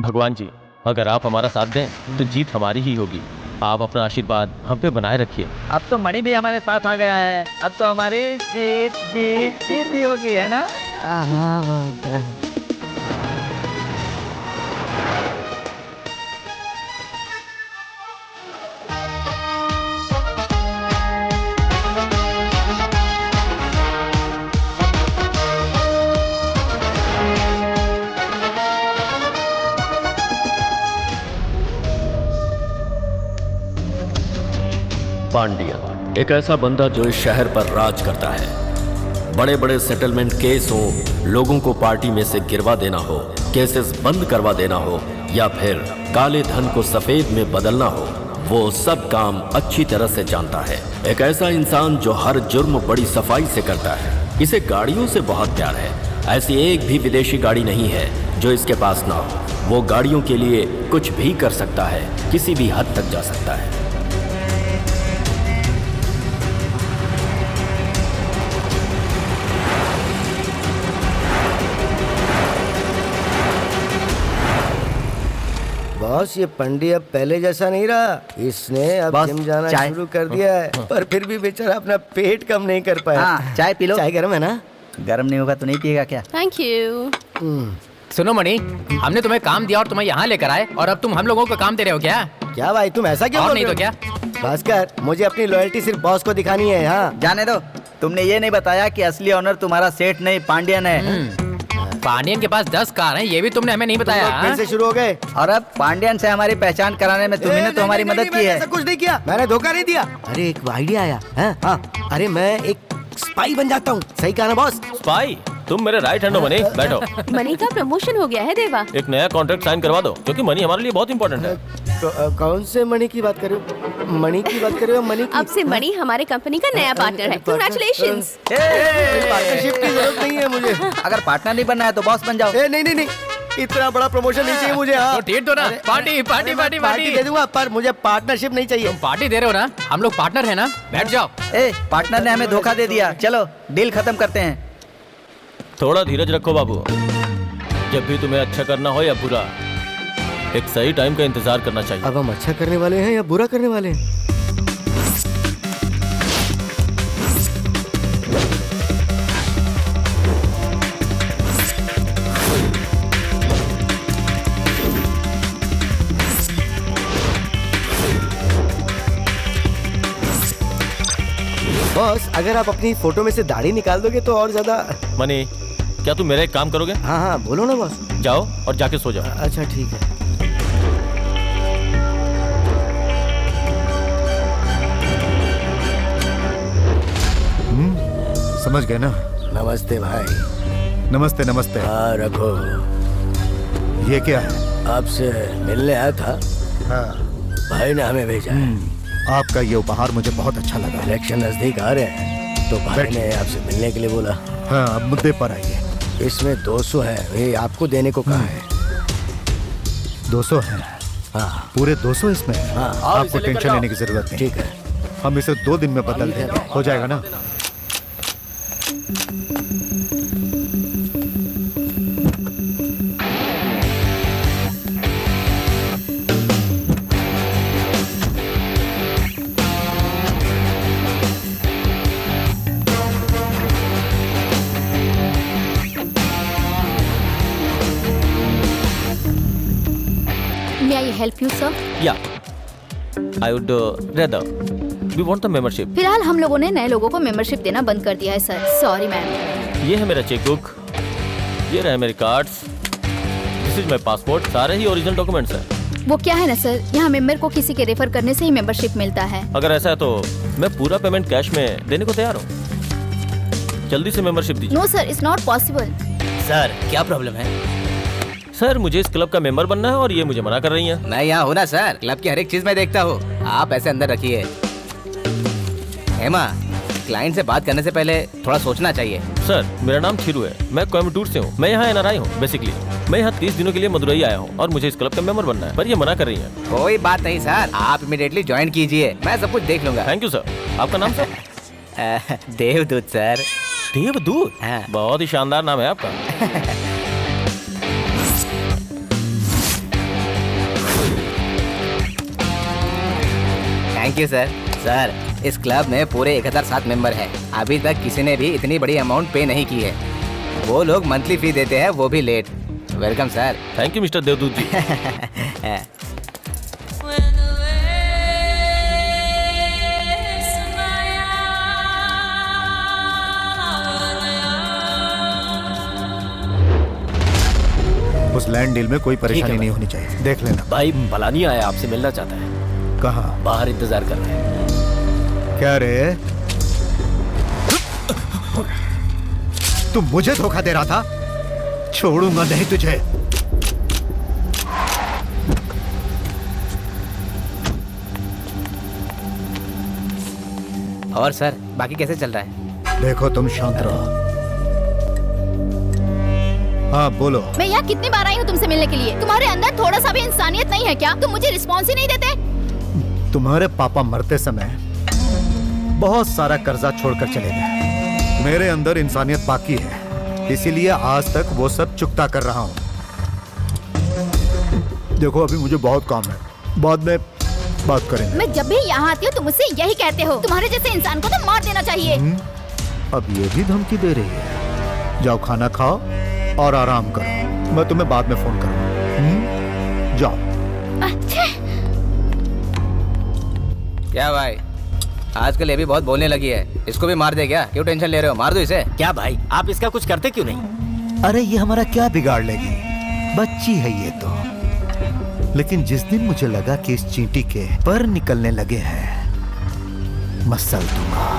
भगवान जी, अगर आप हमारा साथ दें तो जीत हमारी ही होगी। आप अपना आशीर्वाद हम पे बनाए रखिए। अब तो मणि भी हमारे साथ आ गया है। अब तो हमारी जीत ही होगी, है ना? पांडियन एक ऐसा बंदा जो इस शहर पर राज करता है। बड़े बड़े सेटलमेंट केस हो, लोगों को पार्टी में से गिरवा देना हो, केसेस बंद करवा देना हो, या फिर काले धन को सफेद में बदलना हो, वो सब काम अच्छी तरह से जानता है। एक ऐसा इंसान जो हर जुर्म बड़ी सफाई से करता है। इसे गाड़ियों से बहुत प्यार है। ऐसी एक भी विदेशी गाड़ी नहीं है जो इसके पास ना हो। वो गाड़ियों के लिए कुछ भी कर सकता है, किसी भी हद तक जा सकता है। बॉस ये पंडी अब पहले जैसा नहीं रहा, इसने अब बॉस, जिम जाना चाय। शुरू कर दिया है, पर फिर भी बेचारा अपना पेट कम नहीं कर पाया। हाँ, चाय पी लो। चाय गर्म है ना? गर्म नहीं होगा तो नहीं पिएगा क्या? Thank you. सुनो मणि, हमने तुम्हें काम दिया और तुम्हें यहाँ लेकर आए और अब तुम हम लोगों को काम दे रहे हो क्या? क्या भाई तुम ऐसा क्यों और बोल नहीं रहे तो हो? क्या? भास्कर, मुझे अपनी लॉयल्टी सिर्फ बॉस को दिखानी है। हाँ जाने दो, तुमने ये नहीं बताया कि असली ऑनर तुम्हारा सेठ नहीं पांड्यन है। पांडियन के पास 10 कार हैं, ये भी तुमने हमें नहीं बताया। तुम लोग फिर से शुरू हो गए। और अब पांड्यन से हमारी पहचान कराने में तुम्ही ने तो हमारी मदद की मैंने है। ऐसा कुछ नहीं किया, मैंने धोखा नहीं दिया। अरे एक आइडिया आया है। हाँ अरे मैं एक स्पाई बन जाता हूँ। सही कहा ना बॉस? स्पाई? तुम मेरे राइट हैंड हो मनी, बैठो। मनी का प्रमोशन हो गया है देवा। एक नया कॉन्ट्रैक्ट साइन करवा दो, क्योंकि मनी हमारे लिए बहुत इंपॉर्टेंट है। कौन से मणि की बात कर रहे हो? मणि की बात कर रहे हो? मणि की? अब से मणि हमारे कंपनी का नया पार्टनर है। कांग्रेचुलेशंस। पार्टनरशिप की जरूरत नहीं है मुझे। अगर पार्टनर नहीं बनना है तो बॉस बन जाओ। नहीं, इतना बड़ा प्रमोशन नहीं चाहिए मुझे। हाँ तो ठीक तो ना, पार्टी पार्टी पार्टी पार्टी दे दूंगा, पर मुझे पार्टनरशिप नहीं चाहिए। तुम पार्टी दे रहे हो ना, हम लोग पार्टनर है ना, बैठ जाओ। पार्टनर ने हमें धोखा दे दिया, चलो डील खत्म करते हैं। थोड़ा धीरज रखो बाबू, जब भी तुम्हें अच्छा करना हो या बुरा, एक सही टाइम का इंतजार करना चाहिए। अब हम अच्छा करने वाले हैं या बुरा करने वाले हैं? बॉस, अगर आप अपनी फोटो में से दाढ़ी निकाल दोगे तो और ज्यादा। मनी, क्या तुम मेरा एक काम करोगे? हाँ बोलो ना बॉस। जाओ और जाके सो जाओ। अच्छा ठीक है। समझ गए ना? नमस्ते भाई। नमस्ते नमस्ते। हाँ रखो। ये क्या है? आपसे मिलने आया था। हाँ भाई ने हमें भेजा है। आपका ये उपहार मुझे बहुत अच्छा लगा। इलेक्शन नजदीक आ रहे हैं तो भाई ने आपसे मिलने के लिए बोला। हाँ अब मुद्दे पर आइए। इसमें 200 है, ये आपको देने को कहा है। 200 है? हाँ पूरे 200 इसमें है? हाँ। आपको टेंशन लेने की जरूरत नहीं। ठीक है, हम इसे 2 दिन में बदल देंगे, हो जाएगा ना? May I help you, sir? या I would rather we want the membership. फिलहाल हम लोगों ने नए लोगों को मेंबरशिप देना बंद कर दिया है सर। Sorry ma'am. ये है मेरा चेकबुक, ये रहे मेरे cards, this is my passport, सारे ही ओरिजिनल डॉक्यूमेंट्स हैं। वो क्या है ना सर, यहाँ मेंबर को किसी के रेफर करने से ही मेंबरशिप मिलता है। अगर ऐसा है तो मैं पूरा पेमेंट कैश में देने को तैयार हूँ। जल्दी से मेंबरशिप दीजिए। No sir, it's not possible. Sir क्या प्रॉब्लम है? सर मुझे इस क्लब का मेंबर बनना है और ये मुझे मना कर रही हैं। मैं यहाँ हूँ ना सर, क्लब की हर एक चीज मैं देखता हूँ। आप ऐसे अंदर रखिए। हेमा, क्लाइंट से बात करने से पहले थोड़ा सोचना चाहिए। सर मेरा नाम थिरू है, मैं कोयम्बटूर से हूँ। मैं यहाँ NRI हूँ बेसिकली। मैं यहाँ 30 दिनों के लिए मदुरई आया हूँ और मुझे इस क्लब का मेंबर बनना है, पर ये मना कर रही है। कोई बात नहीं सर, आप इमीडिएटली ज्वाइन कीजिए, मैं सब कुछ देख लूंगा। Thank you sir. आपका नाम सर? देवदूत सर। देवदूत? हाँ। बहुत ही शानदार नाम है आपका। Thank you sir. सर इस क्लब में पूरे 1007 मेंबर हैं। अभी तक किसी ने भी इतनी बड़ी अमाउंट पे नहीं की है। वो लोग मंथली फी देते हैं, वो भी late. Welcome sir. Thank you mister Devdoot ji. उस लैंड डील में कोई परेशानी नहीं होनी चाहिए, देख लेना। भाई पलानी आया, आपसे मिलना चाहता है। कहाँ? बाहर इंतजार कर रहे हैं। क्या रे, तू मुझे धोखा दे रहा था? छोड़ूंगा नहीं तुझे। और सर बाकी कैसे चल रहा है? देखो तुम शांत रहो। हाँ बोलो। मैं यहाँ कितनी बार आई हूँ तुमसे मिलने के लिए। तुम्हारे अंदर थोड़ा सा भी इंसानियत नहीं है क्या? तुम मुझे रिस्पॉन्स ही नहीं देते। तुम्हारे पापा मरते समय बहुत सारा कर्जा छोड़कर चले गए। मेरे अंदर इंसानियत बाकी है, इसीलिए आज तक वो सब चुकता कर रहा हूँ। देखो अभी मुझे बहुत काम है, बाद में बात करेंगे। मैं जब भी यहाँ आती हूँ तुम मुझसे यही कहते हो, तुम्हारे जैसे इंसान को तो मार देना चाहिए। अब ये भी धमकी दे रही है। जाओ खाना खाओ और आराम करो, मैं तुम्हें बाद में फोन करूँगा। जाओ। अच्छा क्या भाई, आजकल ये भी बहुत बोलने लगी है, इसको भी मार दे क्या? क्यों टेंशन ले रहे हो? मार दो इसे। क्या भाई, आप इसका कुछ करते क्यों नहीं? अरे ये हमारा क्या बिगाड़ लेगी, बच्ची है ये तो। लेकिन जिस दिन मुझे लगा कि इस चींटी के पर निकलने लगे हैं, मसल दूंगा।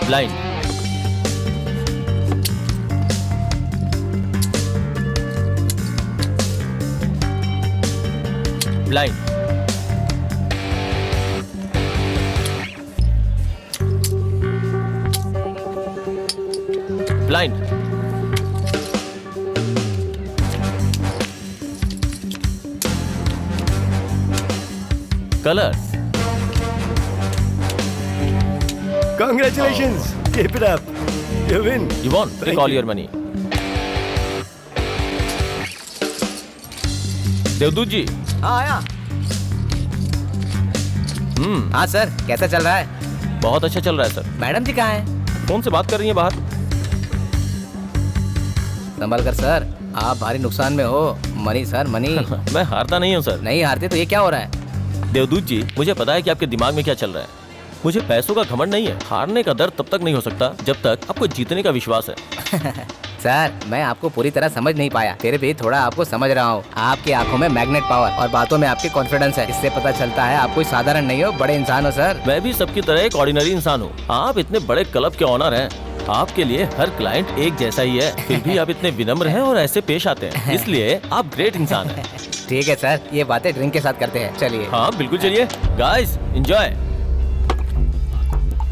Blind, blind, blind, colours. Congratulations! Keep it up. You win. You won. Take all your money. देवदूत जी। हाँ आया। हाँ सर, कैसा चल रहा है? बहुत अच्छा चल रहा है सर। मैडम जी कहाँ हैं? फोन से बात कर रही हैं बाहर। संभल कर सर, आप भारी नुकसान में हो। Money sir, money. मैं हारता नहीं हूँ सर। नहीं हारते तो ये क्या हो रहा है? देवदूत जी, मुझे पता है कि आपके दिमाग में क्या चल रहा है। मुझे पैसों का घमंड नहीं है, हारने का डर तब तक नहीं हो सकता जब तक आपको जीतने का विश्वास है। सर, मैं आपको पूरी तरह समझ नहीं पाया, फिर भी थोड़ा आपको समझ रहा हूँ। आपकी आंखों में मैग्नेट पावर और बातों में आपकी कॉन्फिडेंस है, इससे पता चलता है आप कोई साधारण नहीं हो, बड़े इंसान हो सर। मैं भी सबकी तरह एक ऑर्डिनरी इंसान हूँ। आप इतने बड़े क्लब के ऑनर हैं, आपके लिए हर क्लाइंट एक जैसा ही है, फिर भी आप इतने विनम्र हैं और ऐसे पेश आते हैं, इसलिए आप ग्रेट इंसान हैं। ठीक है सर, ये बातें ड्रिंक के साथ करते हैं, चलिए। हाँ बिल्कुल, चलिए गाइस, एंजॉय।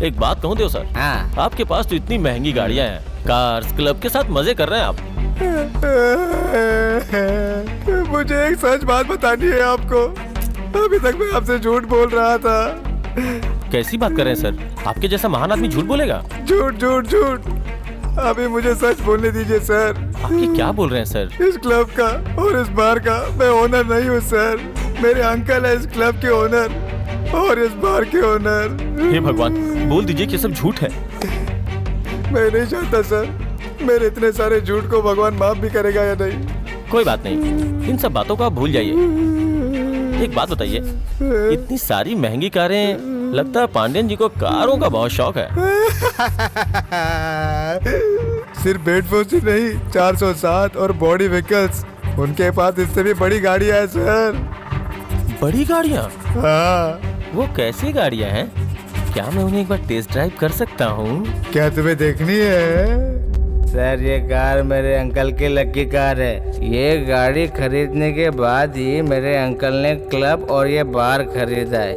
एक बात कहूँ देव सर, हाँ। आपके पास तो इतनी महंगी गाड़ियाँ हैं, कार्स, क्लब के साथ मजे कर रहे हैं आप। मुझे एक सच बात बतानी है आपको। अभी तक मैं आपसे झूठ बोल रहा था। कैसी बात कर रहे हैं सर? आपके जैसा महान आदमी झूठ बोलेगा? झूठ झूठ झूठ। अभी मुझे सच बोलने दीजिए सर। आप ये क्या बोल रहे हैं सर? इस क्लब का और इस बार का मैं ओनर नहीं हूँ सर। मेरे अंकल है इस क्लब के ओनर और इस बार के ओनर। हे भगवान, बोल दीजिए कि सब झूठ है। मैं नहीं चाहता सर, मेरे इतने सारे झूठ को भगवान माफ भी करेगा या नहीं। कोई बात नहीं, इन सब बातों को आप भूल जाइए। एक बात बताइए, इतनी सारी महंगी कारें, लगता है पांडेन जी को कारों का बहुत शौक है। सिर्फ बेडफोर्स ही नहीं, 407 और बॉडी व्हीकल्स, उनके पास इससे भी बड़ी गाड़ियां हैं सर। बड़ी गाड़ियां? हाँ। वो कैसी गाड़ियां हैं? क्या मैं उन्हें एक बार टेस्ट ड्राइव कर सकता हूँ? क्या तुम्हें देखनी है? सर, ये कार मेरे अंकल की लकी कार है। ये गाड़ी खरीदने के बाद ही मेरे अंकल ने क्लब और ये बार खरीदा है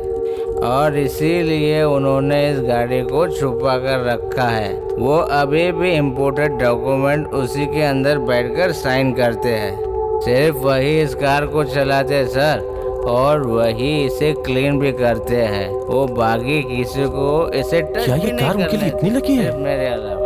और इसीलिए उन्होंने इस गाड़ी को छुपा कर रखा है। वो अभी भी इम्पोर्टेड डॉक्यूमेंट उसी के अंदर बैठकर साइन करते हैं। सिर्फ वही इस कार को चलाते हैं सर, और वही इसे क्लीन भी करते हैं। वो बाकी किसी को इसे टच क्या ये कार उनके लिए इतनी लकी है? मेरे अलावा।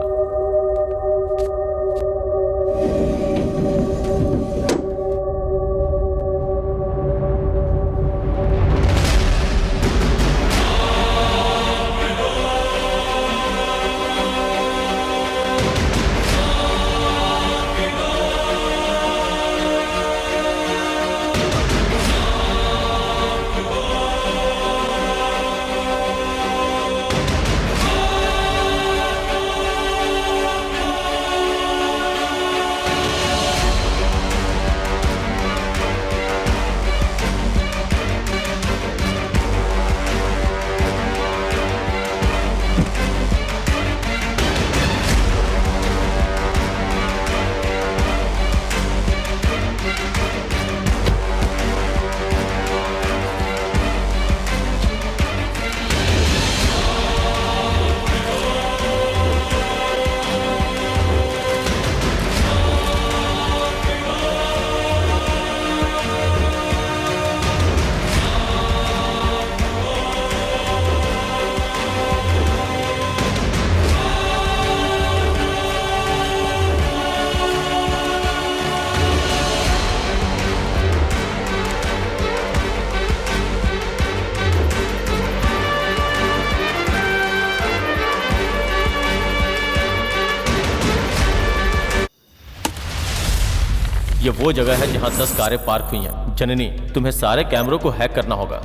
ये वो जगह है जहाँ 10 कारें पार्क हुई हैं। जननी, तुम्हें सारे कैमरों को हैक करना होगा।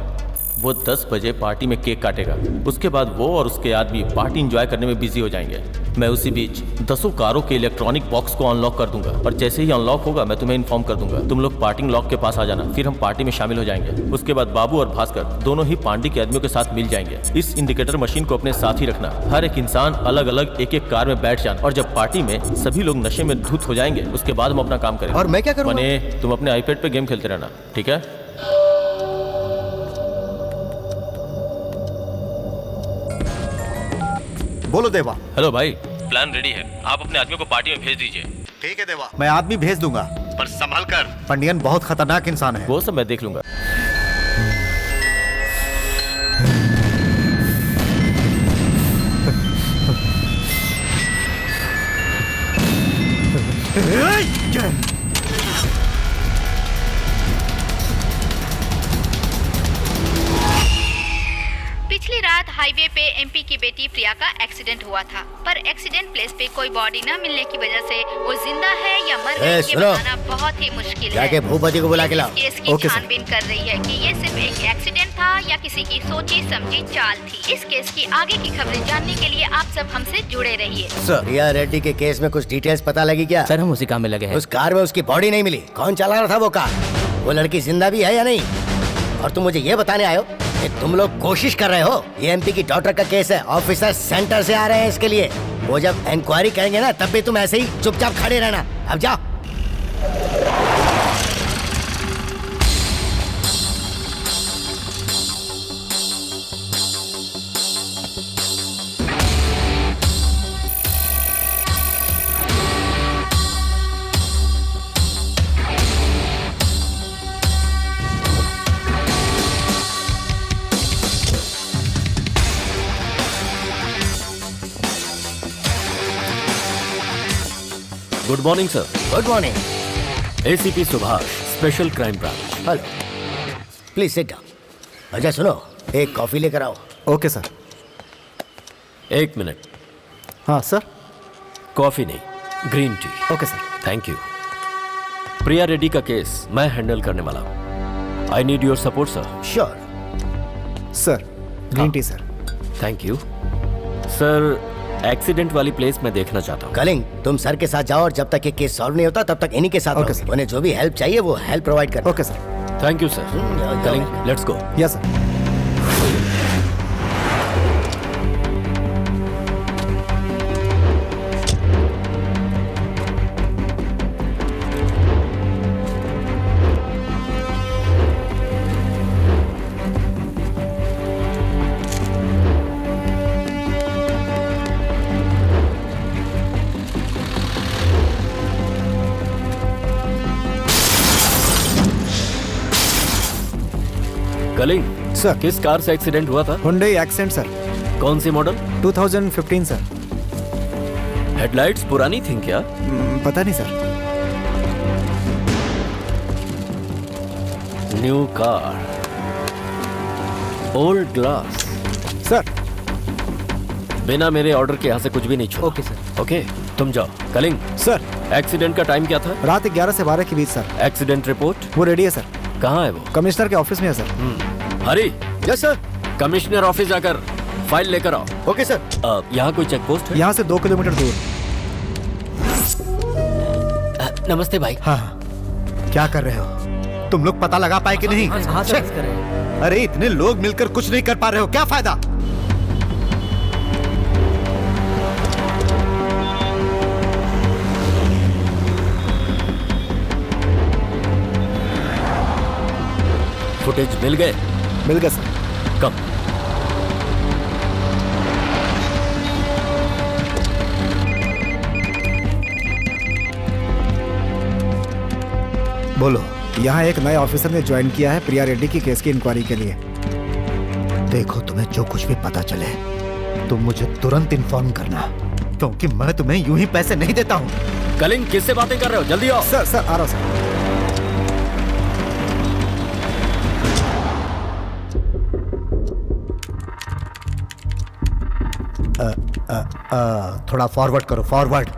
वो 10 बजे पार्टी में केक काटेगा। उसके बाद वो और उसके आदमी पार्टी एंजॉय करने में बिजी हो जाएंगे। मैं उसी बीच 10 कारों के इलेक्ट्रॉनिक बॉक्स को अनलॉक कर दूंगा और जैसे ही अनलॉक होगा मैं तुम्हें इन्फॉर्म कर दूंगा। तुम लोग पार्किंग लॉक के पास आ जाना, फिर हम पार्टी में शामिल हो जाएंगे। उसके बाद बाबू और भास्कर दोनों ही पांडे के आदमियों के साथ मिल जाएंगे। इस इंडिकेटर मशीन को अपने साथ ही रखना। हर एक इंसान अलग अलग एक एक कार में बैठ जाना और जब पार्टी में सभी लोग नशे में धुत हो जाएंगे उसके बाद हम अपना काम करेंगे। और मैं क्या करूँगा? मने, तुम अपने आईपैड पे गेम खेलते रहना, ठीक है? बोलो देवा। हेलो भाई, प्लान रेडी है। आप अपने आदमी को पार्टी में भेज दीजिए। ठीक है देवा, मैं आदमी भेज दूंगा, पर संभल कर। पंडियन बहुत खतरनाक इंसान है। वो सब मैं देख लूंगा। पिछली रात हाईवे पे एमपी की बेटी प्रिया का एक्सीडेंट हुआ था, पर एक्सीडेंट प्लेस पे कोई बॉडी न मिलने की वजह से वो जिंदा है या मर गई ये बताना बहुत ही मुश्किल है। जाके भूपति को बुला के लाओ। केस की छानबीन कर रही है कि ये सिर्फ एक एक्सीडेंट था या किसी की सोची समझी चाल थी। इस केस की आगे की खबरें जानने के लिए आप सब हमसे जुड़े रहिए। सर, प्रिया रेड्डी के केस में कुछ डिटेल्स पता लगी क्या? सर, हम उसी काम में लगे हैं। उस कार में उसकी बॉडी नहीं मिली। कौन चला रहा था वो कार? वो लड़की जिंदा भी है या नहीं? और तुम मुझे ये बताने आए हो कि तुम लोग कोशिश कर रहे हो? ये एमपी की डॉटर का केस है, ऑफिसर सेंटर से आ रहे हैं इसके लिए। वो जब इंक्वायरी करेंगे ना तब भी तुम ऐसे ही चुपचाप खड़े रहना। अब जाओ। Good morning sir. Good morning. ACP Subhash, special crime branch. Hello, please sit down. अच्छा सुनो, एक कॉफी लेकर आओ। Okay sir. एक मिनट। हाँ सर। कॉफी नहीं, green tea. Okay sir. Thank you. Priya Reddy का केस मैं हैंडल करने वाला हूँ। I need your support sir. Sure sir. Green tea sir. Thank you sir. Accident वाली प्लेस मैं देखना चाहता हूँ। कलिंग, तुम सर के साथ जाओ और जब तक ये केस सॉल्व नहीं होता तब तक इन्हीं के साथ ओके रहो। सर। उन्हें जो भी हेल्प चाहिए वो हेल्प प्रोवाइड कर। Okay sir. Thank you sir. कलिंग, लेट्स गो। Yes sir. कलिंग सर। किस कार से एक्सीडेंट हुआ था? Hyundai Accent sir. कौन सी मॉडल? 2015 सर। हेडलाइट्स पुरानी थी क्या? पता नहीं sir. New car, old glass. Sir. बिना मेरे ऑर्डर के यहाँ से कुछ भी नहीं छोड़ो। Okay sir. ओके, तुम जाओ। कलिंग सर। एक्सीडेंट का टाइम क्या था? रात 11 से 12 के बीच सर। Accident report? वो रेडी है सर। कहाँ है वो? कमिश्नर के ऑफिस में है sir. Hari. Yes sir. Commissioner office जाकर फाइल लेकर आओ। Okay sir. यहाँ कोई चेक पोस्ट है? यहाँ से 2 किलोमीटर दूर। नमस्ते भाई। हाँ हाँ। क्या कर रहे हो तुम लोग? पता लगा पाए कि नहीं? हाँ सर। अरे इतने लोग मिलकर कुछ नहीं कर पा रहे हो, क्या फायदा? फुटेज मिल गए? मिल गए सर। कब? बोलो। यहाँ एक नए ऑफिसर ने ज्वाइन किया है प्रिया रेड्डी की केस की इंक्वायरी के लिए। देखो, तुम्हें जो कुछ भी पता चले तुम मुझे तुरंत इन्फॉर्म करना, क्योंकि मैं तुम्हें यूं ही पैसे नहीं देता हूँ। कलिंग, किससे बातें कर रहे हो? जल्दी आओ। सर सर, आ रहा हूँ सर। थोड़ा फॉरवर्ड करो, फॉरवर्ड।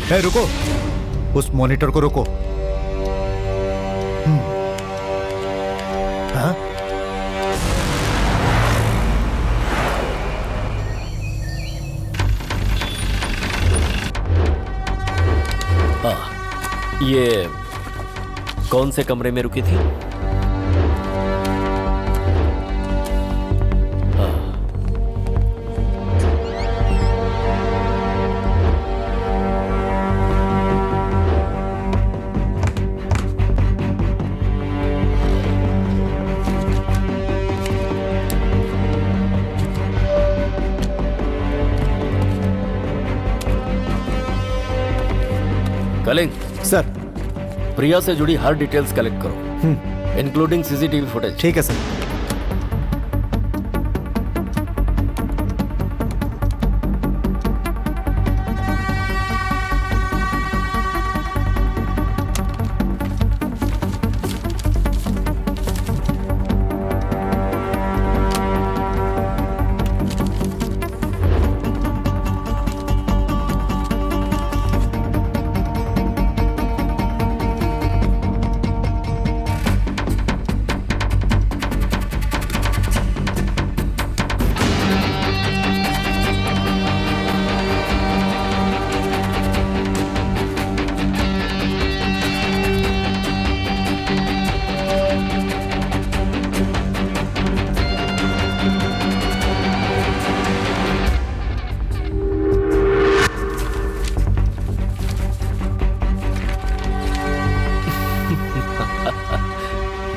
ए, रुको, उस मॉनिटर को रोको। हाँ? ये कौन से कमरे में रुकी थी? कलिंग सर, प्रिया से जुड़ी हर डिटेल्स कलेक्ट करो, इंक्लूडिंग सीसीटीवी फुटेज। ठीक है सर।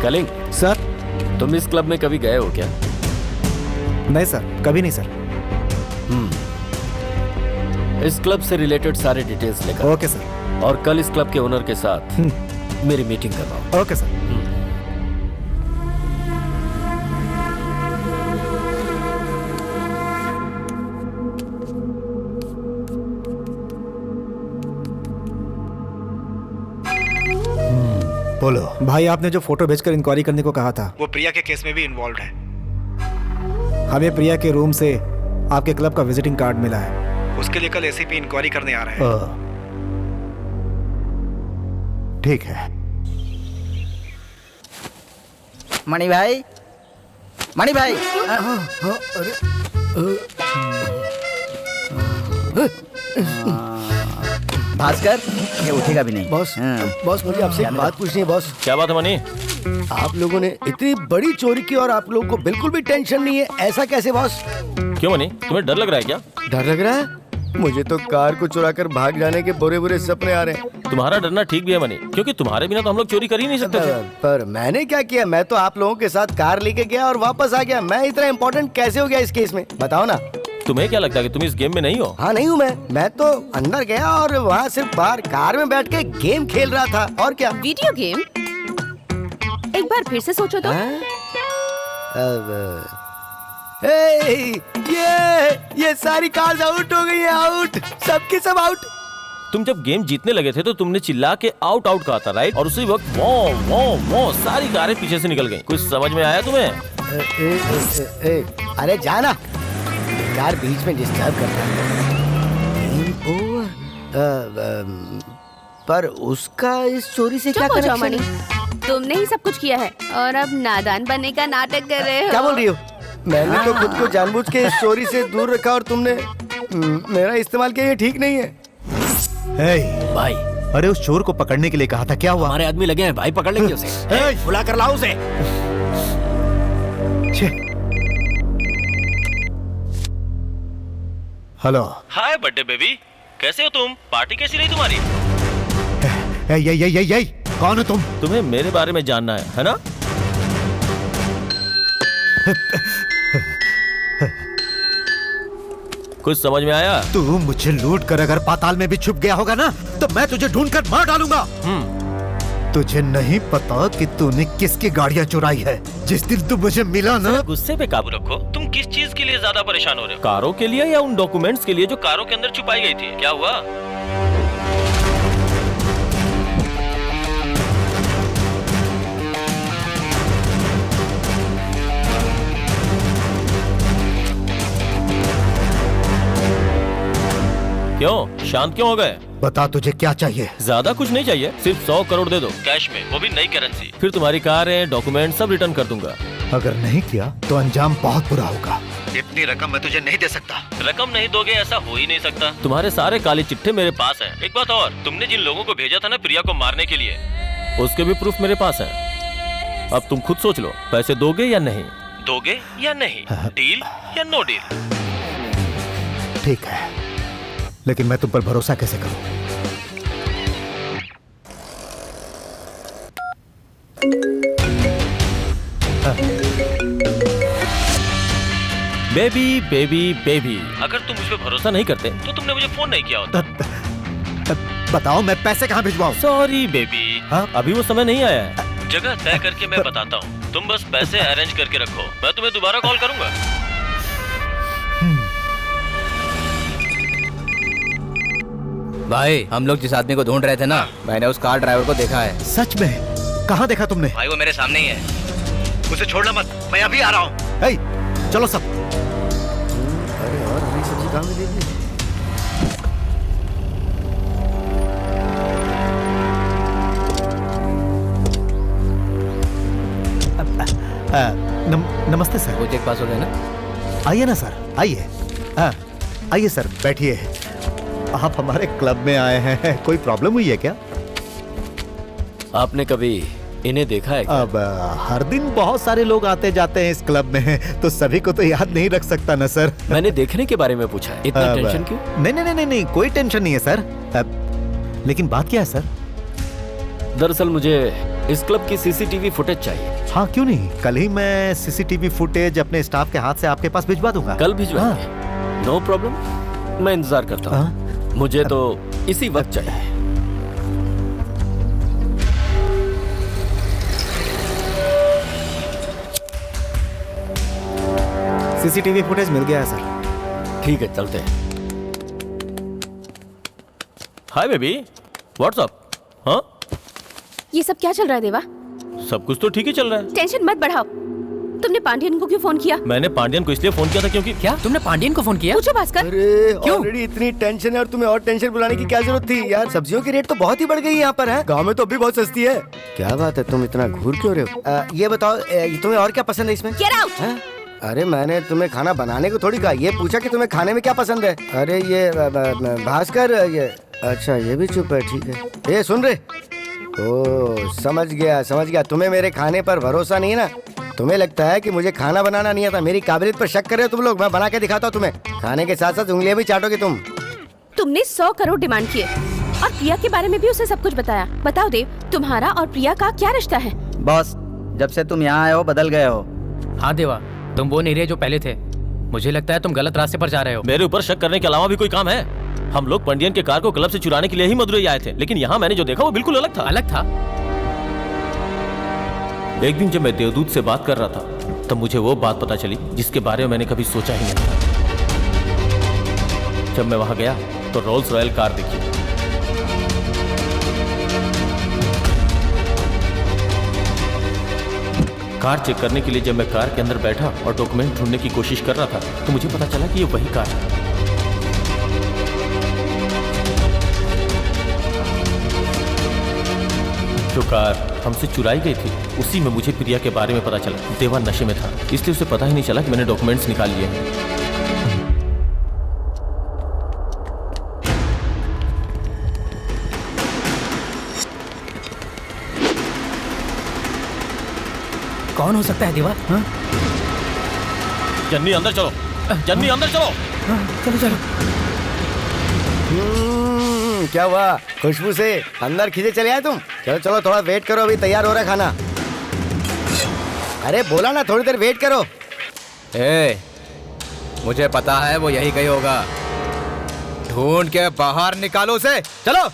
कलिंग सर, तुम इस क्लब में कभी गए हो क्या? नहीं सर, कभी नहीं सर। इस क्लब से रिलेटेड सारे डिटेल्स लेकर ओके सर। और कल इस क्लब के ओनर के साथ मेरी मीटिंग करवाओ। Okay sir. बोलो भाई, आपने जो फोटो भेजकर इंक्वायरी करने को कहा था वो प्रिया के केस में भी इन्वॉल्व है। हमें प्रिया के रूम से आपके क्लब का विजिटिंग कार्ड मिला है। उसके लिए कल एसीपी इंक्वायरी करने आ रहे हैं। ठीक है। मणि भाई, मणि भाई। भास्कर, ये उठेगा भी नहीं। बॉस, बॉस मुझे आपसे एक बात पूछनी है बॉस। क्या बात है मनी? आप लोगों ने इतनी बड़ी चोरी की और आप लोगों को बिल्कुल भी टेंशन नहीं है, ऐसा कैसे बॉस? क्यों मनी, तुम्हें डर लग रहा है क्या? डर लग रहा है? मुझे तो कार को चुराकर भाग जाने के बुरे बुरे सपने आ रहे हैं। तुम्हारा डरना ठीक भी है मनी, क्योंकि तुम्हारे बिना तो हम लोग चोरी कर ही नहीं सकते थे। पर मैंने क्या किया? मैं तो आप लोगों के साथ कार लेके गया और वापस आ गया। मैं इतना इम्पोर्टेंट कैसे हो गया इस केस में, बताओ ना। तुम्हें क्या लगता है कि तुम इस गेम में नहीं हो? हाँ, नहीं हूँ मैं तो अंदर गया और वहाँ सिर्फ बाहर कार में बैठ के गेम खेल रहा था, और क्या। Video game? एक बार फिर से सोचो तो। ये सारी कार्स आउट हो गई है, आउट, सबके सब आउट। तुम जब गेम जीतने लगे थे तो तुमने चिल्ला के आउट आउट कहा था, राइट? और उसी वक्त वो सारी कारें पीछे से निकल गईं। कुछ समझ में आया तुम्हें? अरे जाना, कार बीच में डिस्टर्ब करता है। पर उसका इस चोरी से क्या कनेक्शन है? तुमने ही सब कुछ किया है और अब नादान बनने का नाटक कर रहे हो। क्या बोल रही हो? मैंने तो खुद को जानबूझ के इस चोरी से दूर रखा और तुमने मेरा इस्तेमाल किया, ये ठीक नहीं है। भाई, अरे उस चोर को पकड़ने के लिए कहा था, क्या हुआ? हमारे आदमी लगे हैं भाई, पकड़ लेंगे उसे। बुला कर लाओ उसे। हेलो। हाय बर्थडे बेबी, कैसे हो तुम? पार्टी कैसी रही तुम्हारी? यही कौन हो तुम? तुम्हें मेरे बारे में जानना है ना? कुछ समझ में आया? तू मुझे लूट कर अगर पाताल में भी छुप गया होगा ना, तो मैं तुझे ढूंढकर मार डालूंगा। तुझे नहीं पता कि तूने किसकी गाड़ियां चुराई है। जिस दिन तू मुझे मिला ना। गुस्से पे काबू रखो। तुम किस चीज के लिए ज्यादा परेशान हो रहे हो? कारों के लिए या उन डॉक्यूमेंट्स के लिए जो कारों के अंदर छुपाई गई थी? क्या हुआ? क्यों शांत क्यों हो गए? बता तुझे क्या चाहिए? ज्यादा कुछ नहीं चाहिए, सिर्फ 100 करोड़ दे दो कैश में, वो भी नई करेंसी। फिर तुम्हारी कारें, डॉक्यूमेंट सब रिटर्न कर दूंगा। अगर नहीं किया तो अंजाम बहुत बुरा होगा। इतनी रकम मैं तुझे नहीं दे सकता। रकम नहीं दोगे ऐसा हो ही नहीं सकता। तुम्हारे सारे काले चिट्ठे मेरे पास हैं। एक बात और, तुमने जिन लोगों को भेजा था ना प्रिया को मारने के लिए, उसके भी प्रूफ मेरे पास है। अब तुम खुद सोच लो, पैसे दोगे या नहीं? दोगे या नहीं? डील या नो डील? ठीक है, लेकिन मैं तुम पर भरोसा कैसे करूं? बेबी बेबी बेबी, अगर तुम मुझ पे भरोसा नहीं करते तो तुमने मुझे फोन नहीं किया होता। बताओ मैं पैसे कहाँ भिजवाऊं? सॉरी बेबी, अभी वो समय नहीं आया है। जगह तय करके मैं बताता हूँ, तुम बस पैसे अरेंज करके रखो, मैं तुम्हें दोबारा कॉल करूंगा। भाई हम लोग जिस आदमी को ढूंढ रहे थे ना, मैंने उस कार ड्राइवर को देखा है। सच में? कहाँ देखा तुमने? भाई वो मेरे सामने ही है। उसे छोड़ना मत, मैं अभी आ रहा हूँ। चलो सब। अरे और हरी सब्जी कहाँ मिलेगी? नमस्ते सर। वो चेक पास हो गया ना? आइए ना सर, आइए। आइए सर, बैठिए। आप हमारे क्लब में आए हैं, कोई प्रॉब्लम हुई है क्या? आपने कभी इन्हें देखा है क्या? अब हर दिन बहुत सारे लोग आते जाते हैं इस क्लब में, तो सभी को तो याद नहीं रख सकता ना सर। मैंने देखने के बारे में पूछा है। इतना टेंशन क्यों? नहीं, कोई टेंशन नहीं है सर। लेकिन बात क्या है सर? दरअसल मुझे इस क्लब की सीसीटीवी फुटेज चाहिए। हाँ क्यों नहीं, कल ही मैं सीसीटीवी फुटेज अपने स्टाफ के हाथ से आपके पास भिजवा दूंगा। कल भिजवाएंगे? नो प्रॉब्लम, मैं इंतजार करता हूँ। मुझे तो इसी वक्त चाहिए। सीसीटीवी फुटेज मिल गया है सर। ठीक है, चलते हैं। Hi baby, what's up? हाँ, ये सब क्या चल रहा है देवा? सब कुछ तो ठीक ही चल रहा है। टेंशन मत बढ़ाओ। तुमने पांडियन को क्यों फोन किया? मैंने पांडियन को इसलिए फोन किया था क्योंकि क्या तुमने पांडियन को फोन किया? पूछो भास्कर। अरे ऑलरेडी इतनी टेंशन है और तुम्हें और टेंशन बुलाने की क्या जरूरत थी यार? सब्जियों की रेट तो बहुत ही बढ़ गई यहाँ पर है। गांव में तो अभी बहुत सस्ती है। क्या बात है, तुम इतना घूर क्यों रहे हो? ये बताओ, तुम्हें और क्या पसंद है इसमें? Get out! अरे मैंने तुम्हें खाना बनाने को थोड़ी कहा, ये पूछा कि तुम्हें खाने में क्या पसंद है। अरे ये भास्कर, ये अच्छा ये भी चुप है, ठीक है। ये सुन रहे? ओ समझ गया। तुम्हें मेरे खाने पर भरोसा नहीं है ना? तुम्हें लगता है कि मुझे खाना बनाना नहीं आता? मेरी काबिलियत पर शक कर रहे हो तुम लोग? मैं बना के दिखाता हूँ तुम्हें। खाने के साथ साथ उंगलियां भी चाटोगे तुम। तुमने 100 करोड़ डिमांड किए और प्रिया के बारे में भी उसे सब कुछ बताया। बताओ देव, तुम्हारा और प्रिया का क्या रिश्ता है? बॉस, जब से तुम यहाँ आए हो बदल गए हो। हाँ देवा, तुम वो नहीं रहे जो पहले थे। मुझे लगता है तुम गलत रास्ते पर जा रहे हो। मेरे ऊपर शक करने के अलावा भी कोई काम है? हम लोग पंडियन के कार को क्लब से चुराने के लिए ही मदुरई आए थे, लेकिन यहाँ मैंने जो देखा वो बिल्कुल अलग था। अलग था? एक दिन जब मैं देवदूत से बात कर रहा था तब मुझे वो बात पता चली जिसके बारे में मैंने कभी सोचा ही नहीं था। जब मैं वहां गया तो रोल्स रॉयल कार दिखी। कार चेक करने के लिए जब मैं कार के अंदर बैठा और डॉक्यूमेंट ढूंढने की कोशिश कर रहा था तो मुझे पता चला कि ये वही कार है। जो कार हमसे चुराई गई थी उसी में मुझे प्रिया के बारे में पता चला। देवा नशे में था, इसलिए उसे पता ही नहीं चला कि मैंने डॉक्यूमेंट्स निकाल लिए हैं। कौन हो सकता है देवा? जन्नी अंदर चलो, जन्नी अंदर चलो। चलो चलो। क्या हुआ? खुशबू से अंदर खींचे चले आए तुम? चलो थोड़ा वेट करो, अभी तैयार हो रहा है खाना। अरे बोला ना थोड़ी देर वेट करो। मुझे पता है वो यही कहीं होगा। ढूंढ के बाहर निकालो उसे। चलो।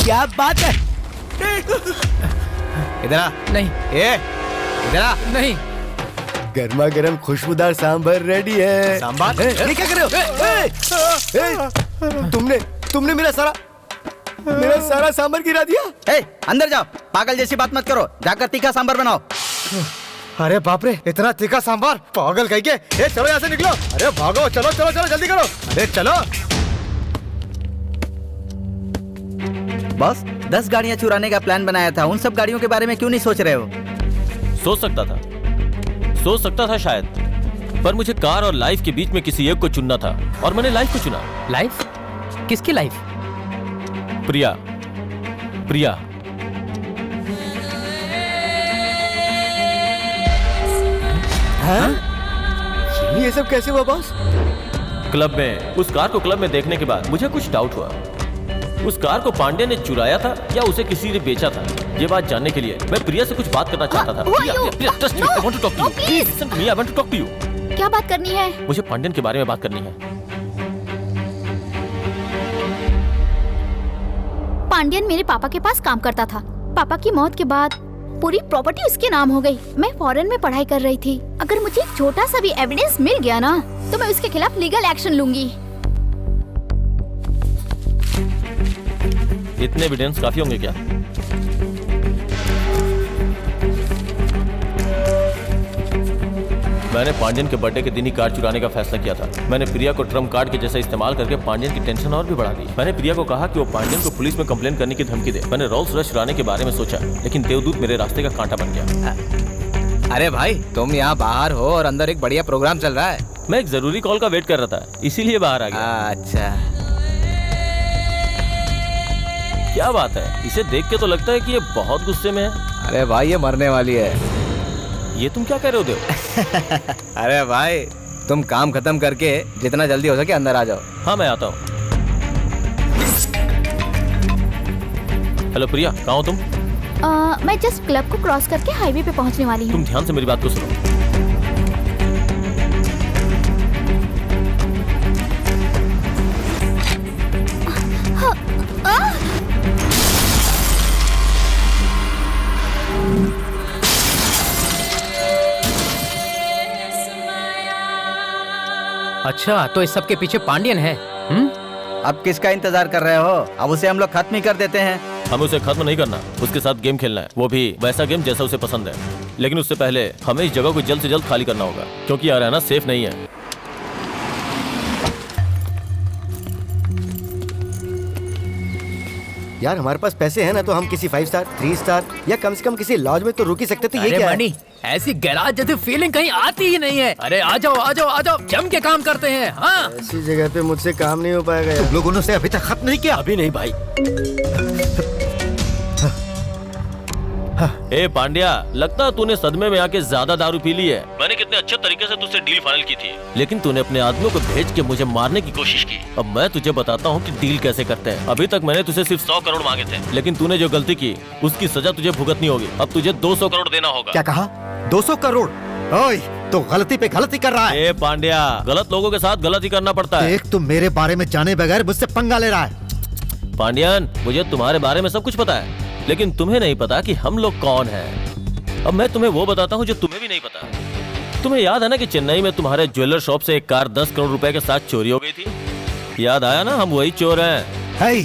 क्या बात है? इधर आ। नहीं। इधर आ। नहीं। गर्मा गर्म खुशबूदार सांभर रेडी है। सांभर? ये क्या कर रहे हो? तुमने मेरा सारा सांभर गिरा दिया। अंदर जाओ, पागल जैसी बात मत करो, जाकर तीखा सांभर बनाओ। अरे बाप रे, इतना तीखा सांभर, पागल कहीं के। चलो यहाँ से निकलो। अरे भागो, चलो चलो चलो जल्दी करो। अरे चलो। बॉस, 10 गाड़ियाँ चुराने का प्लान बनाया था, उन सब गाड़ियों के बारे में क्यों नहीं सोच रहे हो? सोच सकता था शायद, पर मुझे कार और लाइफ के बीच में किसी एक को चुनना था और मैंने लाइफ को चुना। लाइफ? किसकी लाइफ? प्रिया। हाँ? ये सब कैसे हुआ बॉस? क्लब में, उस कार को क्लब में देखने के बाद मुझे कुछ डाउट हुआ। उस कार को पांडे ने चुराया था या उसे किसी ने बेचा था? ये बात जानने के लिए मैं प्रिया से कुछ बात करना चाहता था। क्या बात करनी है? मुझे पांड्यन के बारे में बात करनी है। पांड्यन मेरे पापा के पास काम करता था। पापा की मौत के बाद पूरी प्रॉपर्टी उसके नाम हो गई। मैं फॉरेन में पढ़ाई कर रही थी। अगर मुझे छोटा सा भी एविडेंस मिल गया ना, तो मैं उसके खिलाफ लीगल एक्शन लूंगी। इतने एविडेंस काफी होंगे क्या? मैंने पांड्यन के बर्थडे के दिन ही कार चुराने का फैसला किया था। मैंने प्रिया को ट्रम्प कार्ड के जैसा इस्तेमाल करके पांड्यन की टेंशन और भी बढ़ा दी। मैंने प्रिया को कहा कि वो पांड्यन को पुलिस में कंप्लेंट करने की धमकी दे। मैंने रोल्स रॉयस चुराने के बारे में सोचा, लेकिन देवदूत मेरे रास्ते का कांटा बन गया। अरे भाई, तुम यहाँ बाहर हो और अंदर एक बढ़िया प्रोग्राम चल रहा है। मैं एक जरूरी कॉल का वेट कर रहा था, इसीलिए बाहर आ गया। अच्छा, क्या बात है? इसे देख के तो लगता है कि ये बहुत गुस्से में है। अरे भाई, ये मरने वाली है। ये तुम क्या कह रहे हो देव? अरे भाई, तुम काम खत्म करके जितना जल्दी हो सके अंदर आ जाओ। हाँ, मैं आता हूँ। हेलो प्रिया, कहाँ हो तुम? मैं जस्ट क्लब को क्रॉस करके हाईवे पे पहुँचने वाली हूँ। तुम ध्यान से मेरी बात को सुनो। अच्छा, तो इस सब के पीछे पांड्यन है। अब किसका इंतजार कर रहे हो? अब उसे हम लोग खत्म ही कर देते हैं। हमें उसे खत्म नहीं करना, उसके साथ गेम खेलना है, वो भी वैसा गेम जैसा उसे पसंद है। लेकिन उससे पहले हमें इस जगह को जल्द से जल्द खाली करना होगा, क्योंकि यहाँ रहना सेफ नहीं है। यार, हमारे पास पैसे हैं ना, तो हम किसी 5 स्टार 3 स्टार या कम से कम किसी लॉज में तो रुक ही सकते थे। ये क्या है? ऐसी गैराज जैसी फीलिंग कहीं आती ही नहीं है। अरे आ जाओ आ जाओ आ जाओ, जम के काम करते हैं। हाँ, ऐसी जगह पे मुझसे काम नहीं हो पाएगा यार। लोगों ने अभी तक खत्म नहीं किया। अभी नहीं भाई। ए पांड्या, लगता है तूने सदमे में आके ज्यादा दारू पी ली है। मैंने कितने अच्छे तरीके से तुझसे डील फाइनल की थी, लेकिन तूने अपने आदमियों को भेज के मुझे मारने की कोशिश की। अब मैं तुझे बताता हूँ कि डील कैसे करते हैं। अभी तक मैंने तुझे सिर्फ 100 करोड़ मांगे थे, लेकिन तूने जो गलती की उसकी सजा तुझे भुगतनी होगी। अब तुझे 200 करोड़ देना होगा। क्या कहा? 200 करोड़? ओए, तो गलती पे गलती कर रहा है। ए पांड्या, गलत लोगों के साथ गलती करना पड़ता है। देख, तुम मेरे बारे में जाने बगैर मुझसे पंगा ले रहा है। पांड्यन, मुझे तुम्हारे बारे में सब कुछ पता है। लेकिन तुम्हें नहीं पता कि हम लोग कौन हैं। अब मैं तुम्हें वो बताता हूँ जो तुम्हें भी नहीं पता। तुम्हें याद है ना कि चेन्नई में तुम्हारे ज्वेलर शॉप से एक कार 10 करोड़ रुपए के साथ चोरी हो गई थी? याद आया ना? हम वही चोर हैं। हे,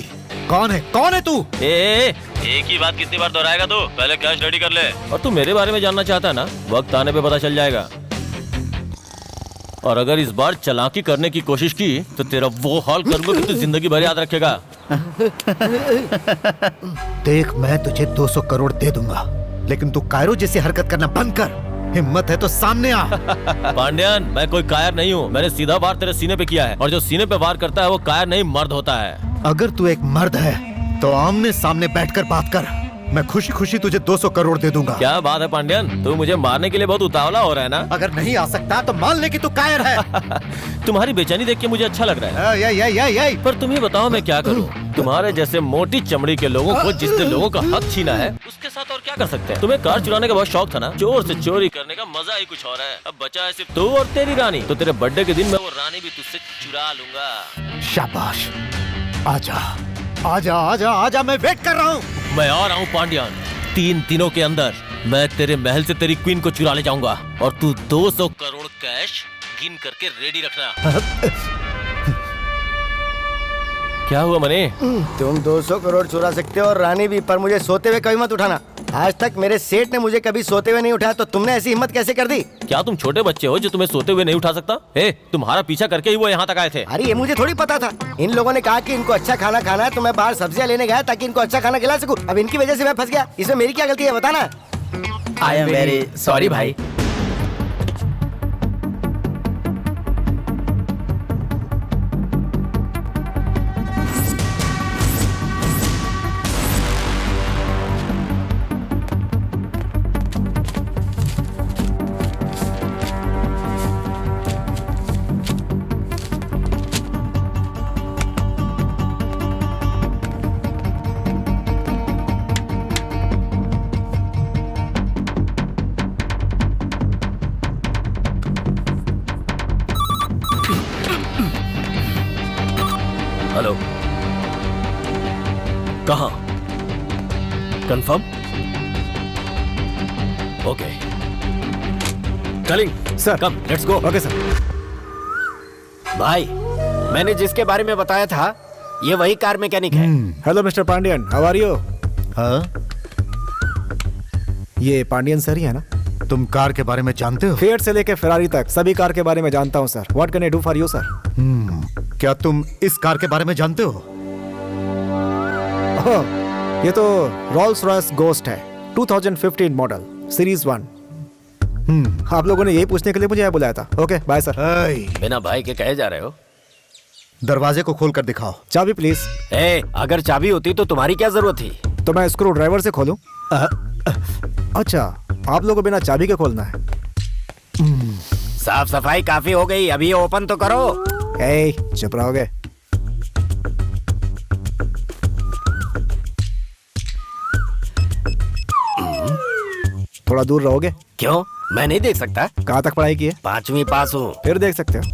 कौन है तू? एक ही बात कितनी बार दोहराएगा तू? पहले कैश रेडी कर ले। और तू मेरे बारे में जानना चाहता है ना? वक्त आने पे पता चल जाएगा। और अगर इस बार चालाकी करने की कोशिश की तो तेरा वो हाल करूंगा कि तू जिंदगी भर याद रखेगा। देख, मैं तुझे 200 करोड़ दे दूंगा, लेकिन तू कायरो जैसी हरकत करना बंद कर। हिम्मत है तो सामने आ। पांड्यान, मैं कोई कायर नहीं हूँ। मैंने सीधा वार तेरे सीने पे किया है, और जो सीने पे वार करता है वो कायर नहीं मर्द होता है। अगर तू एक मर्द है तो आमने सामने बैठकर बात कर। मैं खुशी खुशी तुझे 200 करोड़ दे दूंगा। क्या बात है पांड्यान, तू मुझे मारने के लिए बहुत उतावला हो रहा है ना? अगर नहीं आ सकता तो मान ले कि तू कायर है। तुम्हारी बेचैनी देख के मुझे अच्छा लग रहा है। पर तुम ही बताओ मैं क्या करूं? तुम्हारे जैसे मोटी चमड़ी के लोगों को जिसने लोगों का हक छीना है, उसके साथ और क्या कर सकते हैं? तुम्हें कार चुराने का बहुत शौक था ना? चोर से चोरी करने का मजा ही कुछ और है। अब बचा है सिर्फ तू और तेरी रानी। तो तेरे बर्थडे के दिन मैं वो रानी भी तुझसे चुरा लूंगा। शाबाश, आजा आजा आजा आजा, मैं वेट कर रहा हूँ। मैं आ रहा हूँ पांड्यान। 3 दिनों के अंदर मैं तेरे महल से तेरी क्वीन को चुरा ले जाऊंगा, और तू 200 करोड़ कैश गिन करके रेडी रखना। क्या हुआ मने? तुम 200 करोड़ चुरा सकते हो और रानी भी, पर मुझे सोते हुए कभी मत उठाना। आज तक मेरे सेठ ने मुझे कभी सोते हुए नहीं उठाया, तो तुमने ऐसी हिम्मत कैसे कर दी? क्या तुम छोटे बच्चे हो जो तुम्हें सोते हुए नहीं उठा सकता? तुम्हारा पीछा करके ही वो यहाँ तक आए थे। अरे ये मुझे थोड़ी पता था। इन लोगों ने कहा कि इनको अच्छा खाना खाना है, तो मैं बाहर सब्जियां लेने गया ताकि इनको अच्छा खाना खिला सकूं। अब इनकी वजह से मैं फंस गया। इसमें मेरी क्या गलती है, बताना। आई एम वेरी सॉरी भाई। हेलो, कहाँ? कंफर्म? ओके, कलिंग sir, come let's go. Okay sir. भाई, मैंने जिसके बारे में बताया था ये वही कार मैकेनिक है। Hello mister Pandian, how are you? हाँ, ये पांडियन सर ही है ना? तुम कार के बारे में जानते हो? फिएट से लेके फेरारी तक सभी कार के बारे में जानता हूँ sir. What can I do for you sir? क्या तुम इस कार के बारे में जानते हो? ये तो रोल्स रॉयस गोस्ट है, 2015 मॉडल, सीरीज 1। आप लोगों ने यही पूछने के लिए मुझे यहाँ बुलाया था। Okay bye sir. बिना भाई के कहे जा रहे हो? दरवाजे को खोल कर दिखाओ। चाबी प्लीज। अगर चाबी होती तो तुम्हारी क्या जरूरत थी? तो मैं स्क्रू ड्राइवर से खोलूं? अच्छा, आप लोगों को बिना चाबी के खोलना है? साफ सफाई काफी हो गई, अभी ओपन तो करो। चुप रहोगे? थोड़ा दूर रहोगे? क्यों, मैं नहीं देख सकता? कहाँ तक पढ़ाई की है? 5वीं पास हूँ। फिर देख सकते हो।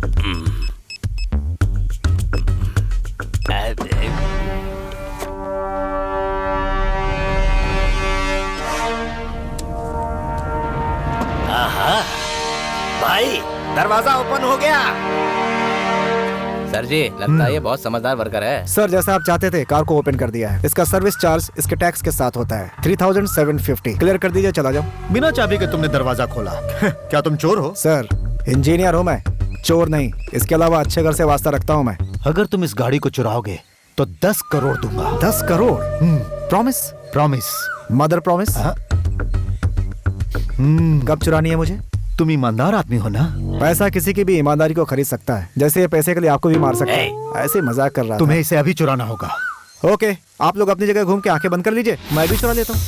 भाई, दरवाजा ओपन हो गया। सर जी, लगता है ये बहुत समझदार वर्कर है। सर, जैसा आप चाहते थे कार को ओपन कर दिया है। इसका सर्विस चार्ज इसके टैक्स के साथ होता है 3750। क्लियर कर दीजिए, चला जाओ। बिना चाबी के तुमने दरवाजा खोला। क्या तुम चोर हो? सर, इंजीनियर हूँ मैं, चोर नहीं। इसके अलावा अच्छे घर से वास्ता रखता हूँ मैं। अगर तुम इस गाड़ी को चुराओगे तो 10 करोड़ दूंगा। 10 crore? Promise? Promise. Mother promise? कब चुरानी है मुझे? तुम ईमानदार आदमी हो ना? पैसा किसी की भी ईमानदारी को खरीद सकता है, जैसे ये पैसे के लिए आपको भी मार सकता है। ऐसे मजाक कर रहा था। तुम्हें इसे अभी चुराना होगा। ओके, आप लोग अपनी जगह घूम के आंखें बंद कर लीजिए, मैं भी चुरा लेता हूँ।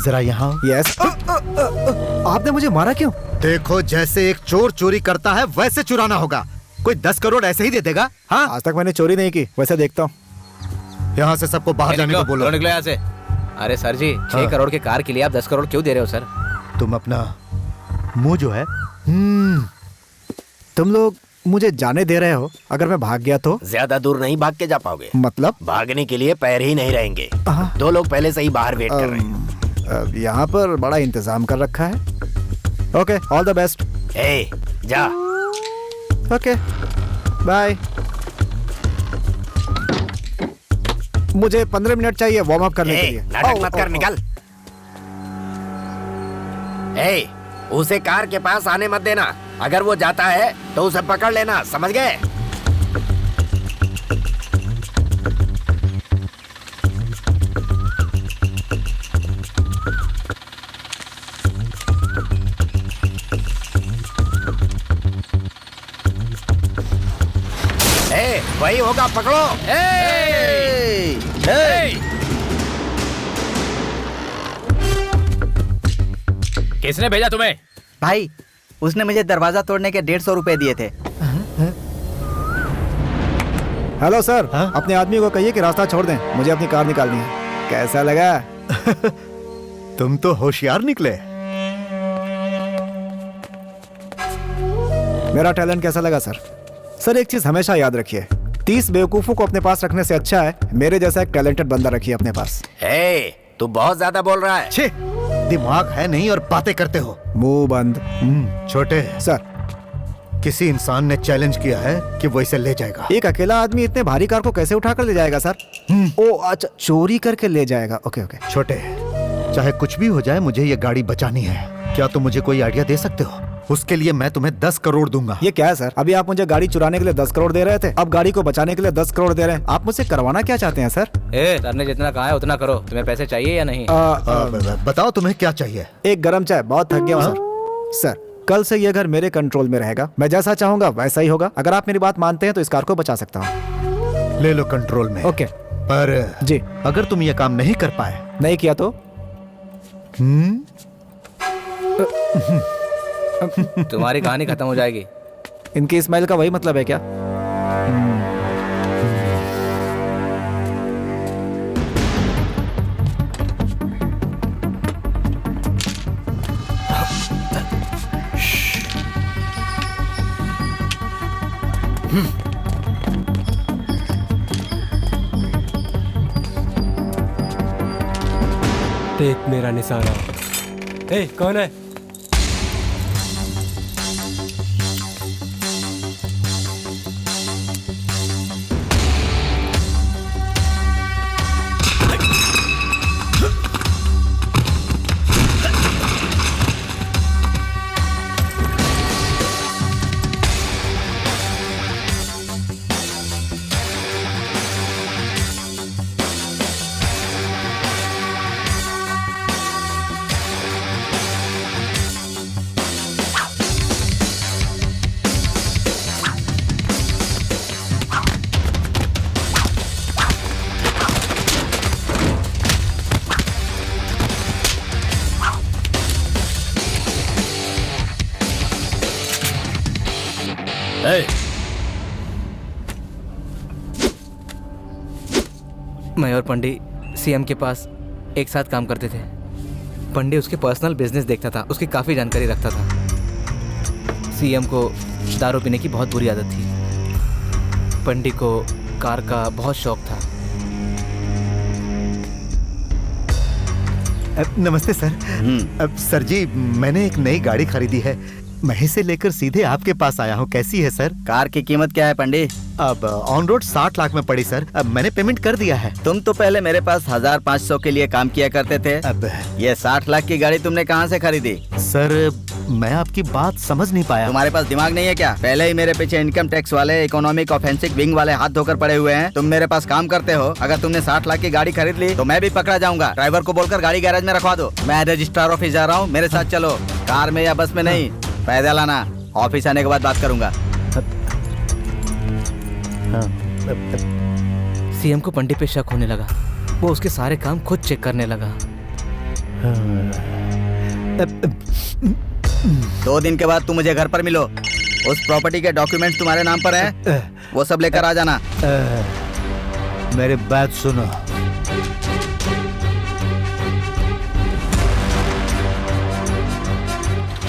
जरा यहाँ। यस। आपने मुझे मारा क्यों? देखो, जैसे एक चोर चोरी करता है वैसे चुराना होगा। कोई 10 करोड़ ऐसे ही दे देगा? हाँ, आज तक मैंने चोरी नहीं की, वैसे देखता हूँ। यहाँ से सबको बाहर जाने को बोलो। निकलो यहाँ से। अरे सर जी, 6 करोड़ के कार के लिए आप 10 करोड़ क्यों दे रहे हो सर? तुम अपना मुंह जो है, तुम लोग मुझे जाने दे रहे हो? अगर मैं भाग गया तो? ज्यादा दूर नहीं भाग के जा पाओगे। मतलब? भागने के लिए पैर ही नहीं रहेंगे। 2 लोग पहले से ही बाहर वेट कर रहे हैं। यहाँ पर बड़ा इंतजाम कर रखा है। Okay, all the best. ए, जा। Okay, bye. मुझे 15 मिनट चाहिए वार्म अप करने के लिए। नाटक मत कर, निकल। ए, उसे कार के पास आने मत देना। अगर वो जाता है तो उसे पकड़ लेना, समझ गए? ए, वही होगा, पकड़ो। किसने भेजा तुम्हें? भाई, उसने मुझे दरवाजा तोड़ने के 150 रुपए दिए थे। हेलो सर, अपने आदमी को कहिए कि रास्ता छोड़ दें, मुझे अपनी कार निकालनी है। कैसा लगा? तुम तो होशियार निकले। मेरा टैलेंट कैसा लगा सर? सर एक चीज हमेशा याद रखिए, 30 बेवकूफों को अपने पास रखने से अच्छा है मेरे जैसा एक टैलेंटेड बंदा रखिए अपने पास। ए, तू बहुत ज्यादा बोल रहा है। छे, दिमाग है नहीं और बातें करते हो। मुंह बंद। छोटे सर, किसी इंसान ने चैलेंज किया है कि वो इसे ले जाएगा। एक अकेला आदमी इतने भारी कार को कैसे उठाकर ले जाएगा सर? ओ अच्छा, चोरी करके ले जाएगा। Okay okay. छोटे, चाहे कुछ भी हो जाए, मुझे ये गाड़ी बचानी है। क्या तुम मुझे कोई आइडिया दे सकते हो? उसके लिए मैं तुम्हें 10 करोड़ दूंगा। ये क्या है सर? अभी आप मुझे गाड़ी चुराने के लिए 10 करोड़ दे रहे थे, अब गाड़ी को बचाने के लिए 10 करोड़ दे रहे हैं। आप मुझसे करवाना क्या चाहते हैं सर? सर ने जितना कहा है उतना करो। तुम्हें पैसे चाहिए या नहीं? बताओ तुम्हें क्या चाहिए? एक गरम चाय, बहुत थक गया हूँ सर। सर, कल से ये घर मेरे कंट्रोल में रहेगा, मैं जैसा चाहूंगा वैसा ही होगा। अगर आप मेरी बात मानते हैं तो इस कार को बचा सकता हूँ। ले लो कंट्रोल में। ओके। पर जी, अगर तुम ये काम नहीं कर पाए, नहीं किया तो? तुम्हारी कहानी खत्म हो जाएगी। इनकी स्माइल का वही मतलब है क्या? देख मेरा निशाना। ए, कौन है? मैं और पंडी सीएम के पास एक साथ काम करते थे। पंडी उसके पर्सनल बिजनेस देखता था, उसकी काफ़ी जानकारी रखता था। सीएम को दारू पीने की बहुत बुरी आदत थी। पंडी को कार का बहुत शौक था। नमस्ते सर। सर जी, मैंने एक नई गाड़ी खरीदी है, मैं इसे लेकर सीधे आपके पास आया हूँ। कैसी है सर? कार की कीमत क्या है पंडी? अब ऑन रोड 60 लाख में पड़ी सर। अब मैंने पेमेंट कर दिया है। तुम तो पहले मेरे पास 1500 के लिए काम किया करते थे। अब ये 60 लाख की गाड़ी तुमने कहाँ से खरीदी? सर, मैं आपकी बात समझ नहीं पाया। तुम्हारे पास दिमाग नहीं है क्या? पहले ही मेरे पीछे इनकम टैक्स वाले, इकोनॉमिक ऑफेंसिव विंग वाले हाथ धोकर पड़े हुए हैं। तुम मेरे पास काम करते हो। अगर तुमने 60 लाख की गाड़ी खरीद ली तो मैं भी पकड़ा जाऊंगा। ड्राइवर को बोलकर गाड़ी गैरेज में रखवा दो। मैं रजिस्ट्रार ऑफिस जा रहा हूँ, मेरे साथ चलो। कार में या बस में नहीं, पैदल आना। ऑफिस आने के बाद बात करूंगा। सीएम को पंडी पे शक होने लगा। वो उसके सारे काम खुद चेक करने लगा। 2 दिन के बाद तुम मुझे घर पर मिलो। उस प्रॉपर्टी के डॉक्यूमेंट्स तुम्हारे नाम पर हैं, वो सब लेकर आ जाना। मेरी बात सुनो।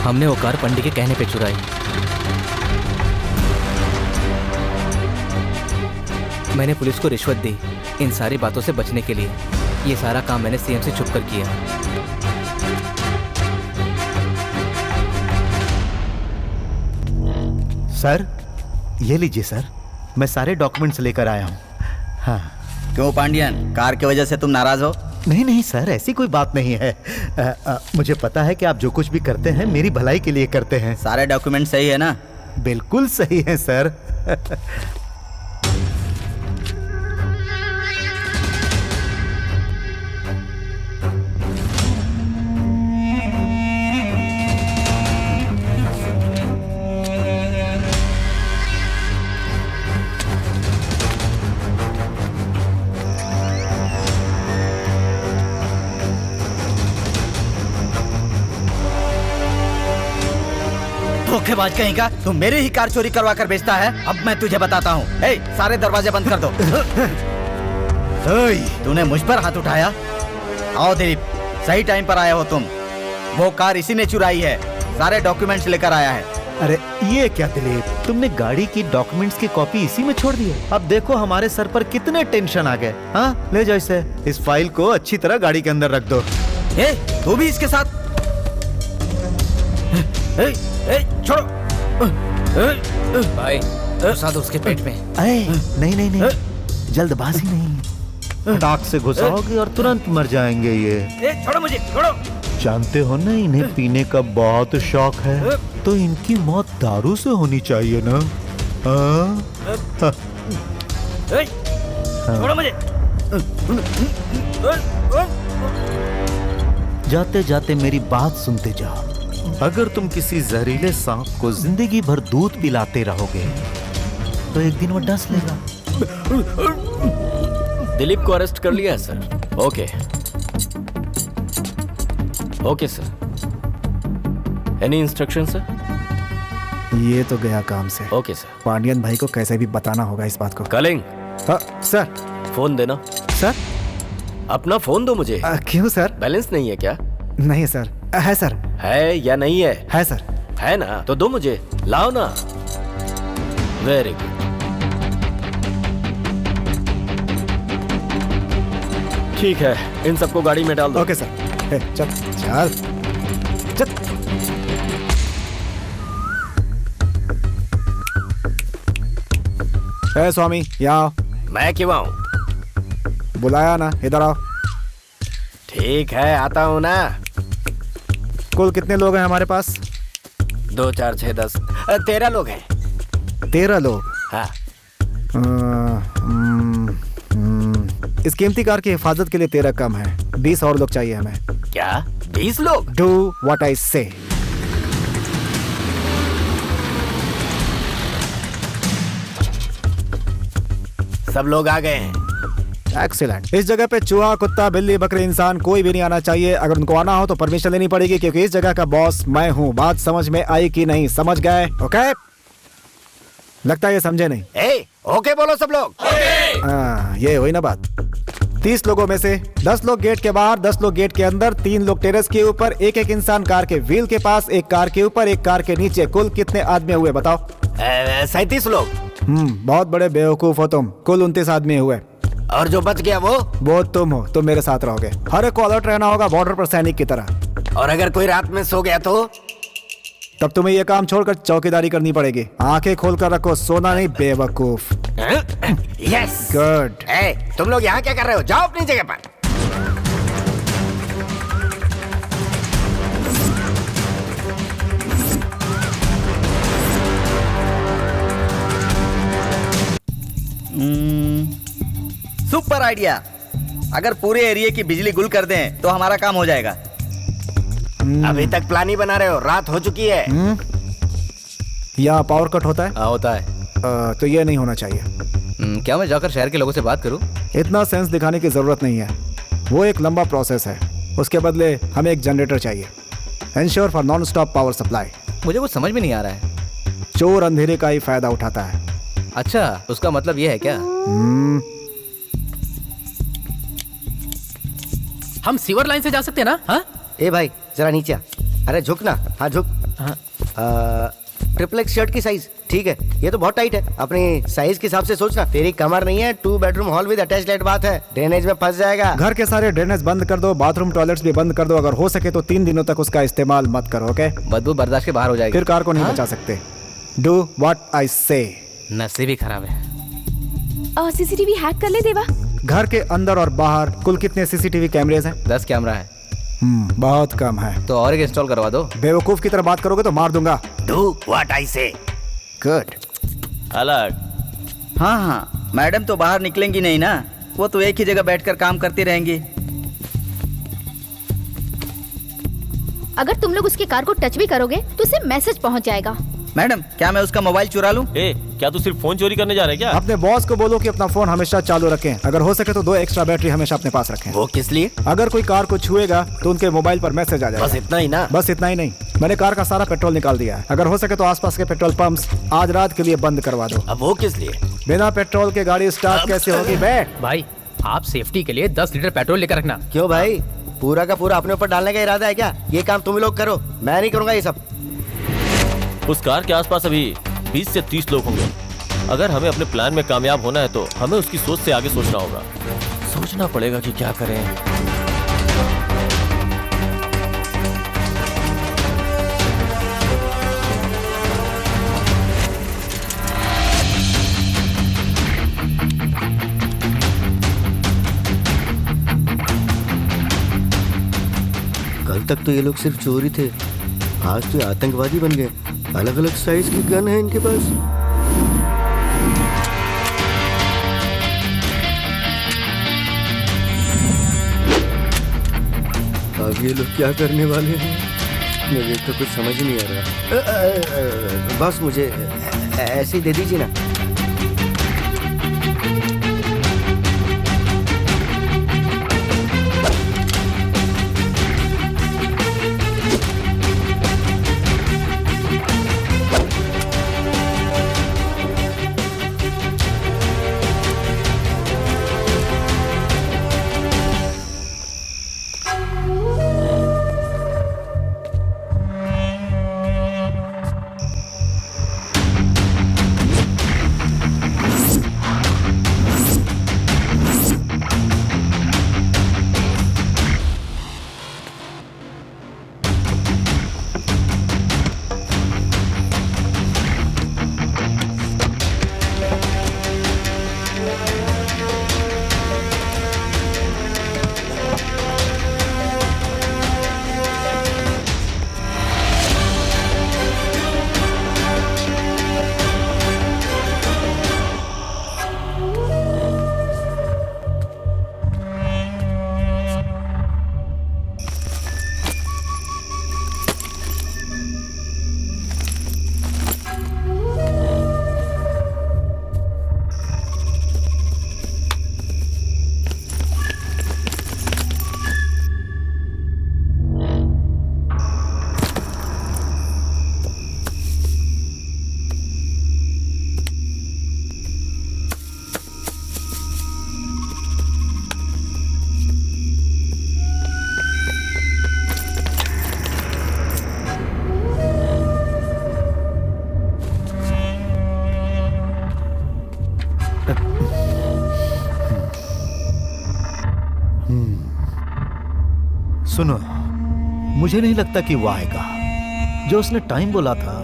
हमने वो कार पंडी के कहने पे चुराई। मैंने पुलिस को रिश्वत दी इन सारी बातों से बचने के लिए। ये सारा काम मैंने सीएम से छुप कर किया। सर ये लीजिए सर, मैं सारे डॉक्यूमेंट्स लेकर आया हूँ। हाँ। क्यों पांडियन, कार की वजह से तुम नाराज हो? नहीं नहीं सर, ऐसी कोई बात नहीं है। मुझे पता है कि आप जो कुछ भी करते हैं मेरी भलाई के लिए करते हैं। सारे डॉक्यूमेंट सही है ना? बिल्कुल सही है सर। धोखेबाज कहीं का, तू मेरी ही कार चोरी करवा कर बेचता है। अब मैं तुझे बताता हूँ। सारे दरवाजे बंद कर दो। तूने मुझ पर हाथ उठाया? आओ दिलीप, सही टाइम पर आए हो तुम। वो कार इसी ने चुराई है, सारे डॉक्यूमेंट्स लेकर आया है। अरे ये क्या दिलीप, तुमने गाड़ी की डॉक्यूमेंट्स की कॉपी इसी में छोड़ दी है। अब देखो हमारे सर पर कितने टेंशन आ गए। हाँ ले जाओ इसे, इस फाइल को अच्छी तरह गाड़ी के अंदर रख दो। तू भी इसके साथ? छोड़ो भाई, घुसा दो उसके पेट में। नहीं नहीं नहीं, जल्दबाजी नहीं, फटाक से घुसाओगे और तुरंत मर जाएंगे ये। छोड़ो मुझे, छोड़ो। जानते हो ना इन्हें पीने का बहुत शौक है, तो इनकी मौत दारू से होनी चाहिए ना। छोड़ो मुझे। जाते जाते मेरी बात सुनते जाओ। अगर तुम किसी जहरीले सांप को जिंदगी भर दूध पिलाते रहोगे तो एक दिन वो डस लेगा। दिलीप को अरेस्ट कर लिया है sir. Okay okay sir. Any instruction sir? ये तो गया काम से। Okay sir. पांडियन भाई को कैसे भी बताना होगा इस बात को। कलिंग। हाँ सर। फोन देना। सर अपना फोन दो मुझे। क्यों सर? बैलेंस नहीं है क्या? नहीं सर। है सर। है या नहीं है? है सर। है ना, तो दो मुझे। लाओ ना। Very good. ठीक है, इन सबको गाड़ी में डाल दो। Okay sir. चल चल चल। स्वामी यहाँ आओ। मैं क्यों आऊं? बुलाया ना, इधर आओ। ठीक है, आता हूँ ना। कुल कितने लोग हैं हमारे पास? 2 4 6 10 13 लोग हैं। 13 लोग? हाँ। इस कीमती कार की हिफाजत के लिए 13 कम है। 20 और लोग चाहिए हमें। क्या 20 लोग? डू व्हाट आई से। सब लोग आ गए हैं। एक्सीलेंट। इस जगह पे चूहा, कुत्ता, बिल्ली, बकरी, इंसान कोई भी नहीं आना चाहिए। अगर उनको आना हो तो परमिशन लेनी पड़ेगी, क्योंकि इस जगह का बॉस मैं हूँ। बात समझ में आई कि नहीं? समझ गए? ओके? लगता है ये समझे नहीं। ओके बोलो सब लोग। ये हुई ना बात। 30 लोगों में से 10 लोग गेट के बाहर, 10 लोग गेट के अंदर, 3 लोग टेरेस के ऊपर, एक इंसान कार के व्हील के पास, एक कार के ऊपर, एक कार के नीचे। कुल कितने आदमी हुए बताओ? 37 लोग। बहुत बड़े बेवकूफ हो तुम। कुल 29 आदमी हुए। और जो बच गया वो तुम हो। तुम मेरे साथ रहोगे। हर एक को अलर्ट रहना होगा, बॉर्डर पर सैनिक की तरह। और अगर कोई रात में सो गया तो? तब तुम्हें ये काम छोड़कर चौकीदारी करनी पड़ेगी। आंखें खोलकर रखो, सोना नहीं बेवकूफ। Yes good. तुम लोग यहाँ क्या कर रहे हो? जाओ अपनी जगह पर। Super idea. अगर पूरे एरिया की बिजली गुल कर दें तो हमारा काम हो जाएगा। अभी तक प्लान ही बना रहे हो, रात हो चुकी है। यहाँ पावर कट होता है? होता है। तो ये नहीं होना चाहिए। क्या मैं जाकर शहर के लोगों से बात करूं? इतना सेंस दिखाने की जरूरत नहीं है। वो एक लंबा प्रोसेस है। उसके बदले हमें एक जनरेटर चाहिए। Ensure for non stop power supply. मुझे कुछ समझ में नहीं आ रहा है। चोर अंधेरे का ही फायदा उठाता है। अच्छा, उसका मतलब ये है क्या? हम सीवर लाइन से जा सकते हैं ना? हाँ? ए भाई जरा नीचे। अरे झुक ना। हाँ झुक। ट्रिपल एक्स शर्ट की साइज ठीक है, ये तो बहुत टाइट है। अपनी साइज के हिसाब से सोचना। तेरी कमर नहीं है, 2 bedroom hall with attach light बात है, ड्रेनेज में फंस जाएगा। घर के सारे ड्रेनेज बंद कर दो, बाथरूम टॉयलेट्स भी बंद कर दो। अगर हो सके तो 3 दिनों तक उसका इस्तेमाल मत करो, ओके? बदबू बर्दाश्त के बाहर हो जाएगी। फिर कार को नहीं बचा सकते। डू व्हाट आई से। नसीब ही खराब है। सीसीटीवी हैक कर ले देवा। घर के अंदर और बाहर कुल कितने सीसीटीवी कैमरेज हैं? 10 कैमरा है। बहुत कम है। तो और एक इंस्टॉल करवा दो। बेवकूफ की तरह बात करोगे तो मार दूंगा। डू व्हाट आई से। गुड। अलग। हाँ, मैडम तो बाहर निकलेंगी नहीं ना, वो तो एक ही जगह बैठकर काम करती रहेंगी। अगर तुम लोग उसकी कार को टच भी करोगे तो उसे मैसेज पहुंच जाएगा। मैडम, क्या मैं उसका मोबाइल चुरा लूं? क्या तू सिर्फ फोन चोरी करने जा रहा है क्या? अपने बॉस को बोलो कि अपना फोन हमेशा चालू रखें। अगर हो सके तो 2 एक्स्ट्रा बैटरी हमेशा अपने पास रखें। वो किस लिए? अगर कोई कार को छुएगा तो उनके मोबाइल पर मैसेज आ जाएगा। बस इतना ही ना? बस इतना ही नहीं, मैंने कार का सारा पेट्रोल निकाल दिया है। अगर हो सके तो आसपास के पेट्रोल पंप्स आज रात के लिए बंद करवा दो। अब वो किस लिए? बिना पेट्रोल के गाड़ी स्टार्ट कैसे होगी बे? भाई, आप सेफ्टी के लिए 10 लीटर पेट्रोल लेकर रखना। क्यों भाई, पूरा का पूरा अपने ऊपर डालने का इरादा है क्या? ये काम तुम लोग करो, मैं नहीं करूंगा ये सब। उस कार के आसपास अभी 20 से 30 लोग होंगे। अगर हमें अपने प्लान में कामयाब होना है तो हमें उसकी सोच से आगे सोचना होगा। सोचना पड़ेगा कि क्या करें। कल तक तो ये लोग सिर्फ चोरी थे, आज तो आतंकवादी बन गए। अलग अलग साइज की गन है इनके पास। अब ये लोग क्या करने वाले हैं, मुझे तो कुछ समझ नहीं आ रहा। बस मुझे ऐसे ही दे दीजिए ना। सुनो, मुझे नहीं लगता कि वो आएगा। जो उसने टाइम बोला था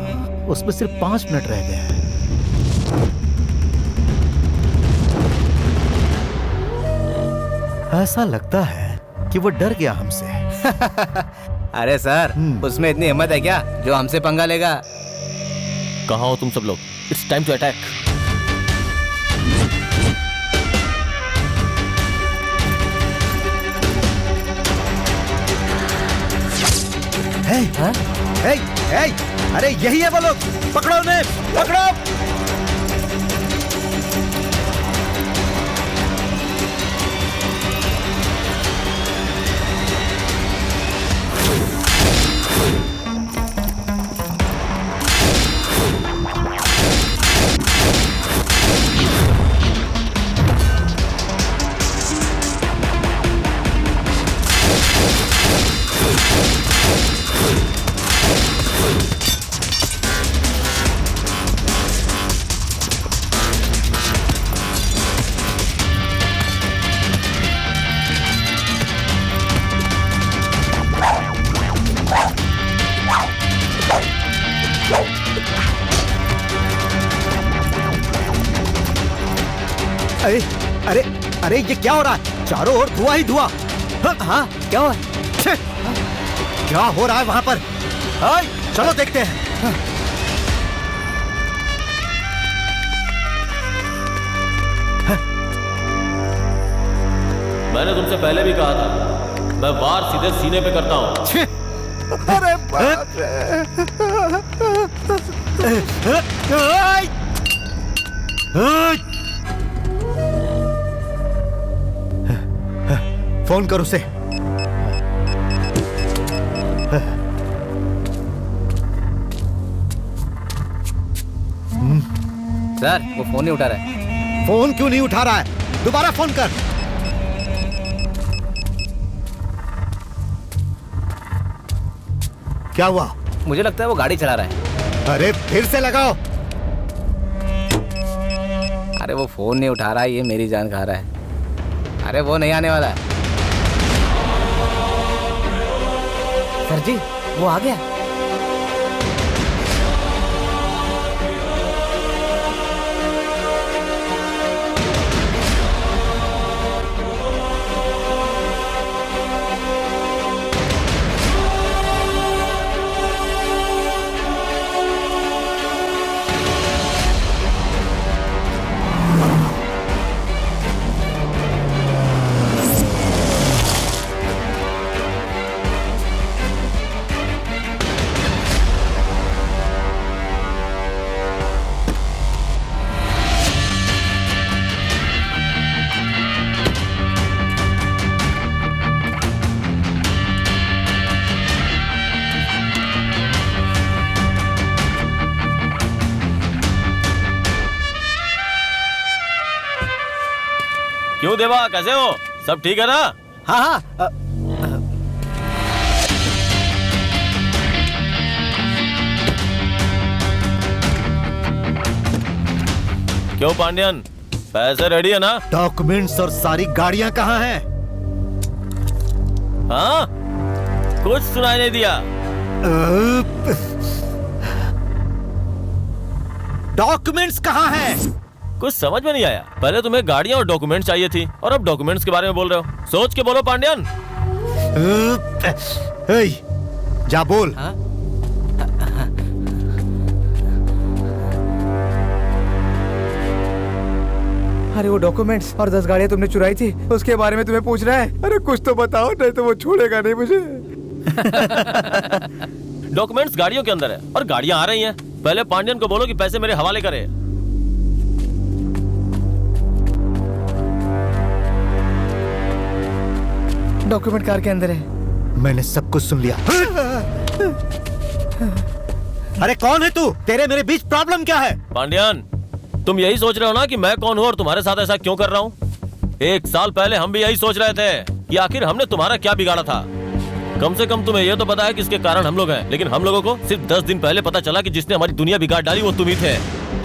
उसमें सिर्फ 5 मिनट रह गए हैं। ऐसा लगता है कि वो डर गया हमसे। अरे सर, उसमें इतनी हिम्मत है क्या जो हमसे पंगा लेगा? कहाँ हो तुम सब लोग? It's time to attack. अरे यही है वो लोग, पकड़ो उन्हें, पकड़ो। अरे अरे ये क्या हो रहा है? चारों ओर धुआं ही धुआं। हाँ क्या हुआ? क्या हो रहा है वहां पर? चलो देखते हैं। मैंने तुमसे पहले भी कहा था, मैं वार सीधे सीने पे करता हूं। अरे बाप फोन कर उसे। सर वो फोन नहीं उठा रहा है। फोन क्यों नहीं उठा रहा है? दोबारा फोन कर। क्या हुआ? मुझे लगता है वो गाड़ी चला रहा है। अरे फिर से लगाओ। अरे वो फोन नहीं उठा रहा है, ये मेरी जान खा रहा है। अरे वो नहीं आने वाला है। सर जी वो आ गया। क्यों देवा, कैसे हो? सब ठीक है ना? हाँ हाँ। क्यों पांड्यन, पैसे रेडी है ना? डॉक्यूमेंट्स और सारी गाड़ियां कहाँ हैं? हाँ, कुछ सुनाई नहीं दिया। डॉक्यूमेंट्स कहाँ हैं? कुछ समझ में नहीं आया। पहले तुम्हें गाड़ियां और डॉक्यूमेंट चाहिए थी और अब डॉक्यूमेंट्स के बारे में बोल रहे हो। सोच के बोलो पांड्यन। जा बोल। अरे वो डॉक्यूमेंट्स और 10 गाड़ियां तुमने चुराई थी, उसके बारे में तुम्हें पूछ रहा है। अरे कुछ तो बताओ, नहीं तो वो छोड़ेगा नहीं मुझे। डॉक्यूमेंट्स गाड़ियों के अंदर है और गाड़ियां आ रही हैं। पहले पांड्यन को बोलो कि पैसे मेरे हवाले करे। डॉक्यूमेंट कार के अंदर है। मैंने सब कुछ सुन लिया। अरे कौन है तू? तेरे मेरे बीच प्रॉब्लम क्या है? पांड्यन, तुम यही सोच रहे हो ना कि मैं कौन हूँ और तुम्हारे साथ ऐसा क्यों कर रहा हूँ? 1 साल पहले हम भी यही सोच रहे थे कि आखिर हमने तुम्हारा क्या बिगाड़ा था। कम से कम तुम्हें यह तो पता है कि इसके कारण हम लोग हैं, लेकिन हम लोगों को सिर्फ 10 दिन पहले पता चला कि जिसने हमारी दुनिया बिगाड़ डाली वो तुम ही थे।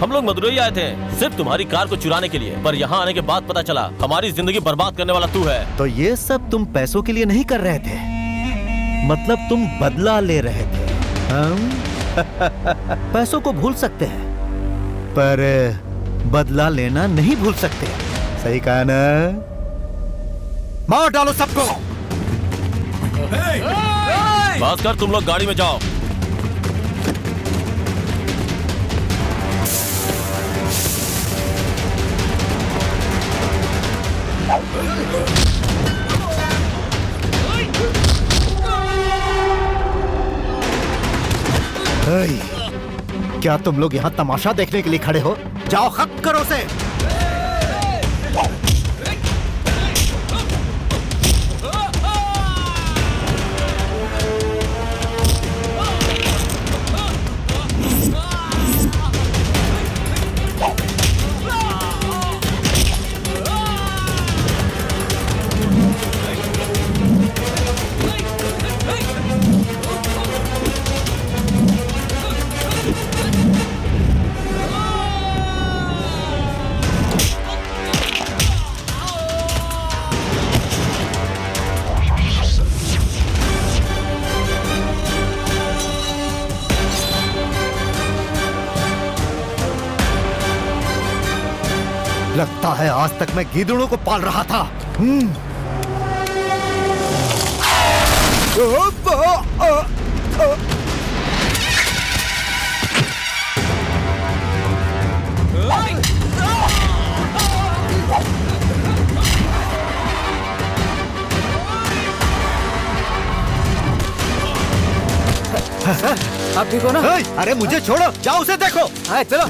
हम लोग मदुरई आए थे सिर्फ तुम्हारी कार को चुराने के लिए, पर यहाँ आने के बाद पता चला हमारी जिंदगी बर्बाद करने वाला तू है। तो ये सब तुम पैसों के लिए नहीं कर रहे थे, मतलब तुम बदला ले रहे थे। पैसों को भूल सकते हैं पर बदला लेना नहीं भूल सकते। सही कहा ना? मार डालो सबको। भास्कर, तुम लोग गाड़ी में जाओ। क्या तुम लोग यहाँ तमाशा देखने के लिए खड़े हो? जाओ खत्म करो उसे। लगता है आज तक मैं गीदड़ों को पाल रहा था। आप ठीक हो ना? अरे मुझे छोड़ो, जाओ उसे देखो। हाँ चलो।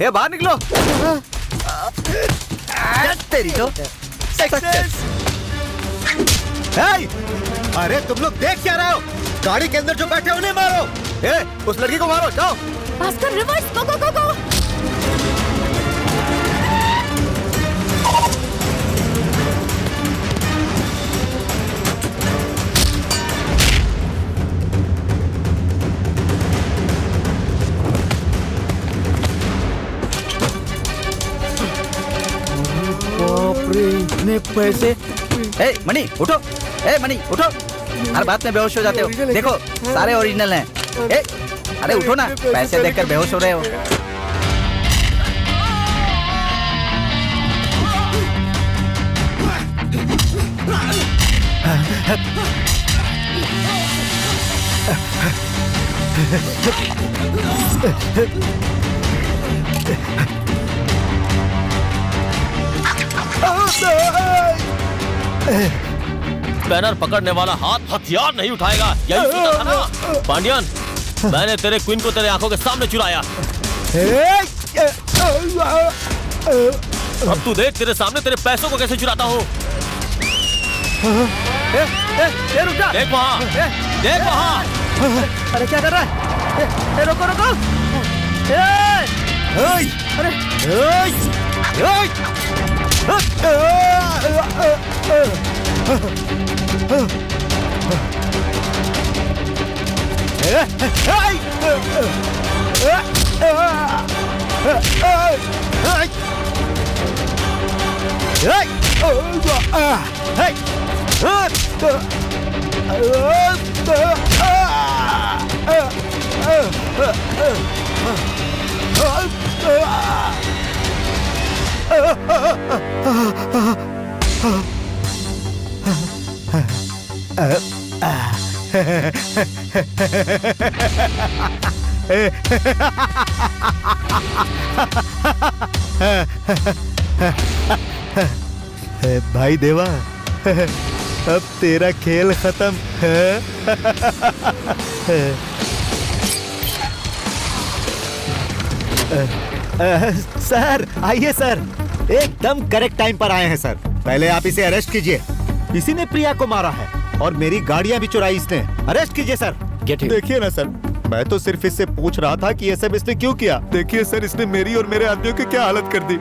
ये बाहर निकलो। तेरी तो सक्सेस। अरे तुम लोग देख क्या रहे हो? गाड़ी के अंदर जो बैठे उन्हें मारो। उस लड़की को मारो, जाओ। भास्कर रिवर्स, गो गो गो गो। इतने पैसे। ए मनी उठो, ए मनी उठो, हर बात में बेहोश हो जाते हो। देखो सारे ओरिजिनल हैं। ए अरे उठो ना, पैसे देखकर बेहोश हो रहे हो। बैनर पकड़ने वाला हाथ हथियार नहीं उठाएगा, यही सोचा था ना पांडियन। मैंने तेरे क्वीन को तेरे आंखों के सामने चुराया। अब तू देख तेरे सामने तेरे पैसों को कैसे चुराता हूँ। देख वहाँ, देख वहाँ। अरे क्या कर रहा है? रोको रोको। भाई देवा, अब तेरा खेल खत्म है। सर आइए सर, एकदम करेक्ट टाइम पर आए हैं सर। पहले आप इसे अरेस्ट कीजिए। इसी ने प्रिया को मारा है और मेरी गाड़ियां भी चुराई इसने। अरेस्ट कीजिए सर। देखिए ना सर, मैं तो सिर्फ इससे पूछ रहा था कि ये सब इसने क्यों किया। देखिए सर, इसने मेरी और मेरे आदमियों की क्या हालत कर दी।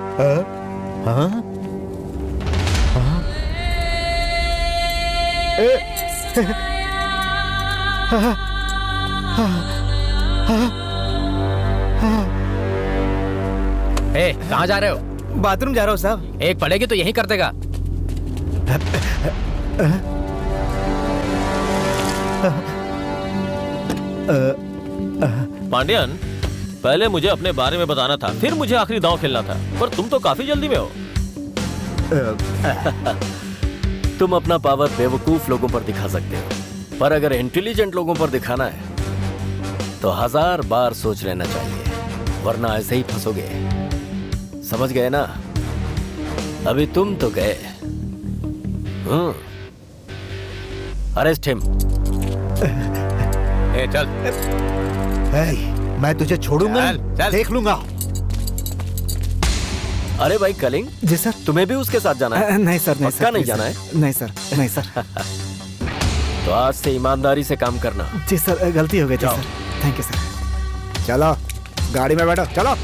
कहाँ जा रहे हो? बाथरूम जा रहा हूँ साहब। एक पड़ेगी तो यहीं कर देगा। पांडियन, पहले मुझे अपने बारे में बताना था, फिर मुझे आखिरी दांव खेलना था, पर तुम तो काफी जल्दी में हो। तुम अपना पावर बेवकूफ लोगों पर दिखा सकते हो, पर अगर इंटेलिजेंट लोगों पर दिखाना है तो 1000 बार सोच लेना चाहिए, वरना ऐसे ही फंसोगे। समझ गए ना? अभी तुम तो गए। Arrest him. चल। मैं तुझे छोड़ूंगा, देख लूंगा। अरे भाई कलिंग। जी सर। तुम्हें भी उसके साथ जाना है? नहीं सर, नहीं पक्का सर, नहीं जाना है? नहीं सर, नहीं सर। तो आज से ईमानदारी से काम करना। जी सर, गलती हो गई थी सर। Thank you sir. चलो गाड़ी में बैठो, चलो।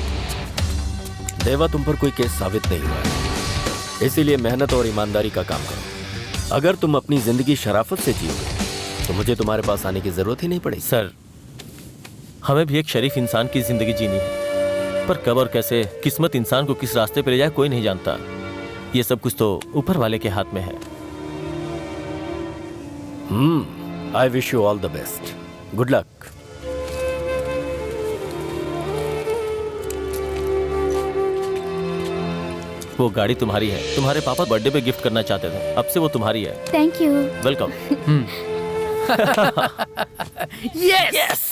देवा, तुम पर कोई केस साबित नहीं हुआ है, इसीलिए मेहनत और ईमानदारी का काम करो। अगर तुम अपनी जिंदगी शराफत से जियोगे तो मुझे तुम्हारे पास आने की जरूरत ही नहीं पड़ेगी। सर, हमें भी एक शरीफ इंसान की जिंदगी जीनी है, पर कब और कैसे किस्मत इंसान को किस रास्ते पर ले जाए कोई नहीं जानता। ये सब कुछ तो ऊपर वाले के हाथ में है। I wish you all the best. Good luck. वो गाड़ी तुम्हारी है। तुम्हारे पापा बर्थडे पे गिफ्ट करना चाहते थे, अब से वो तुम्हारी है। Thank you. वेलकम। यस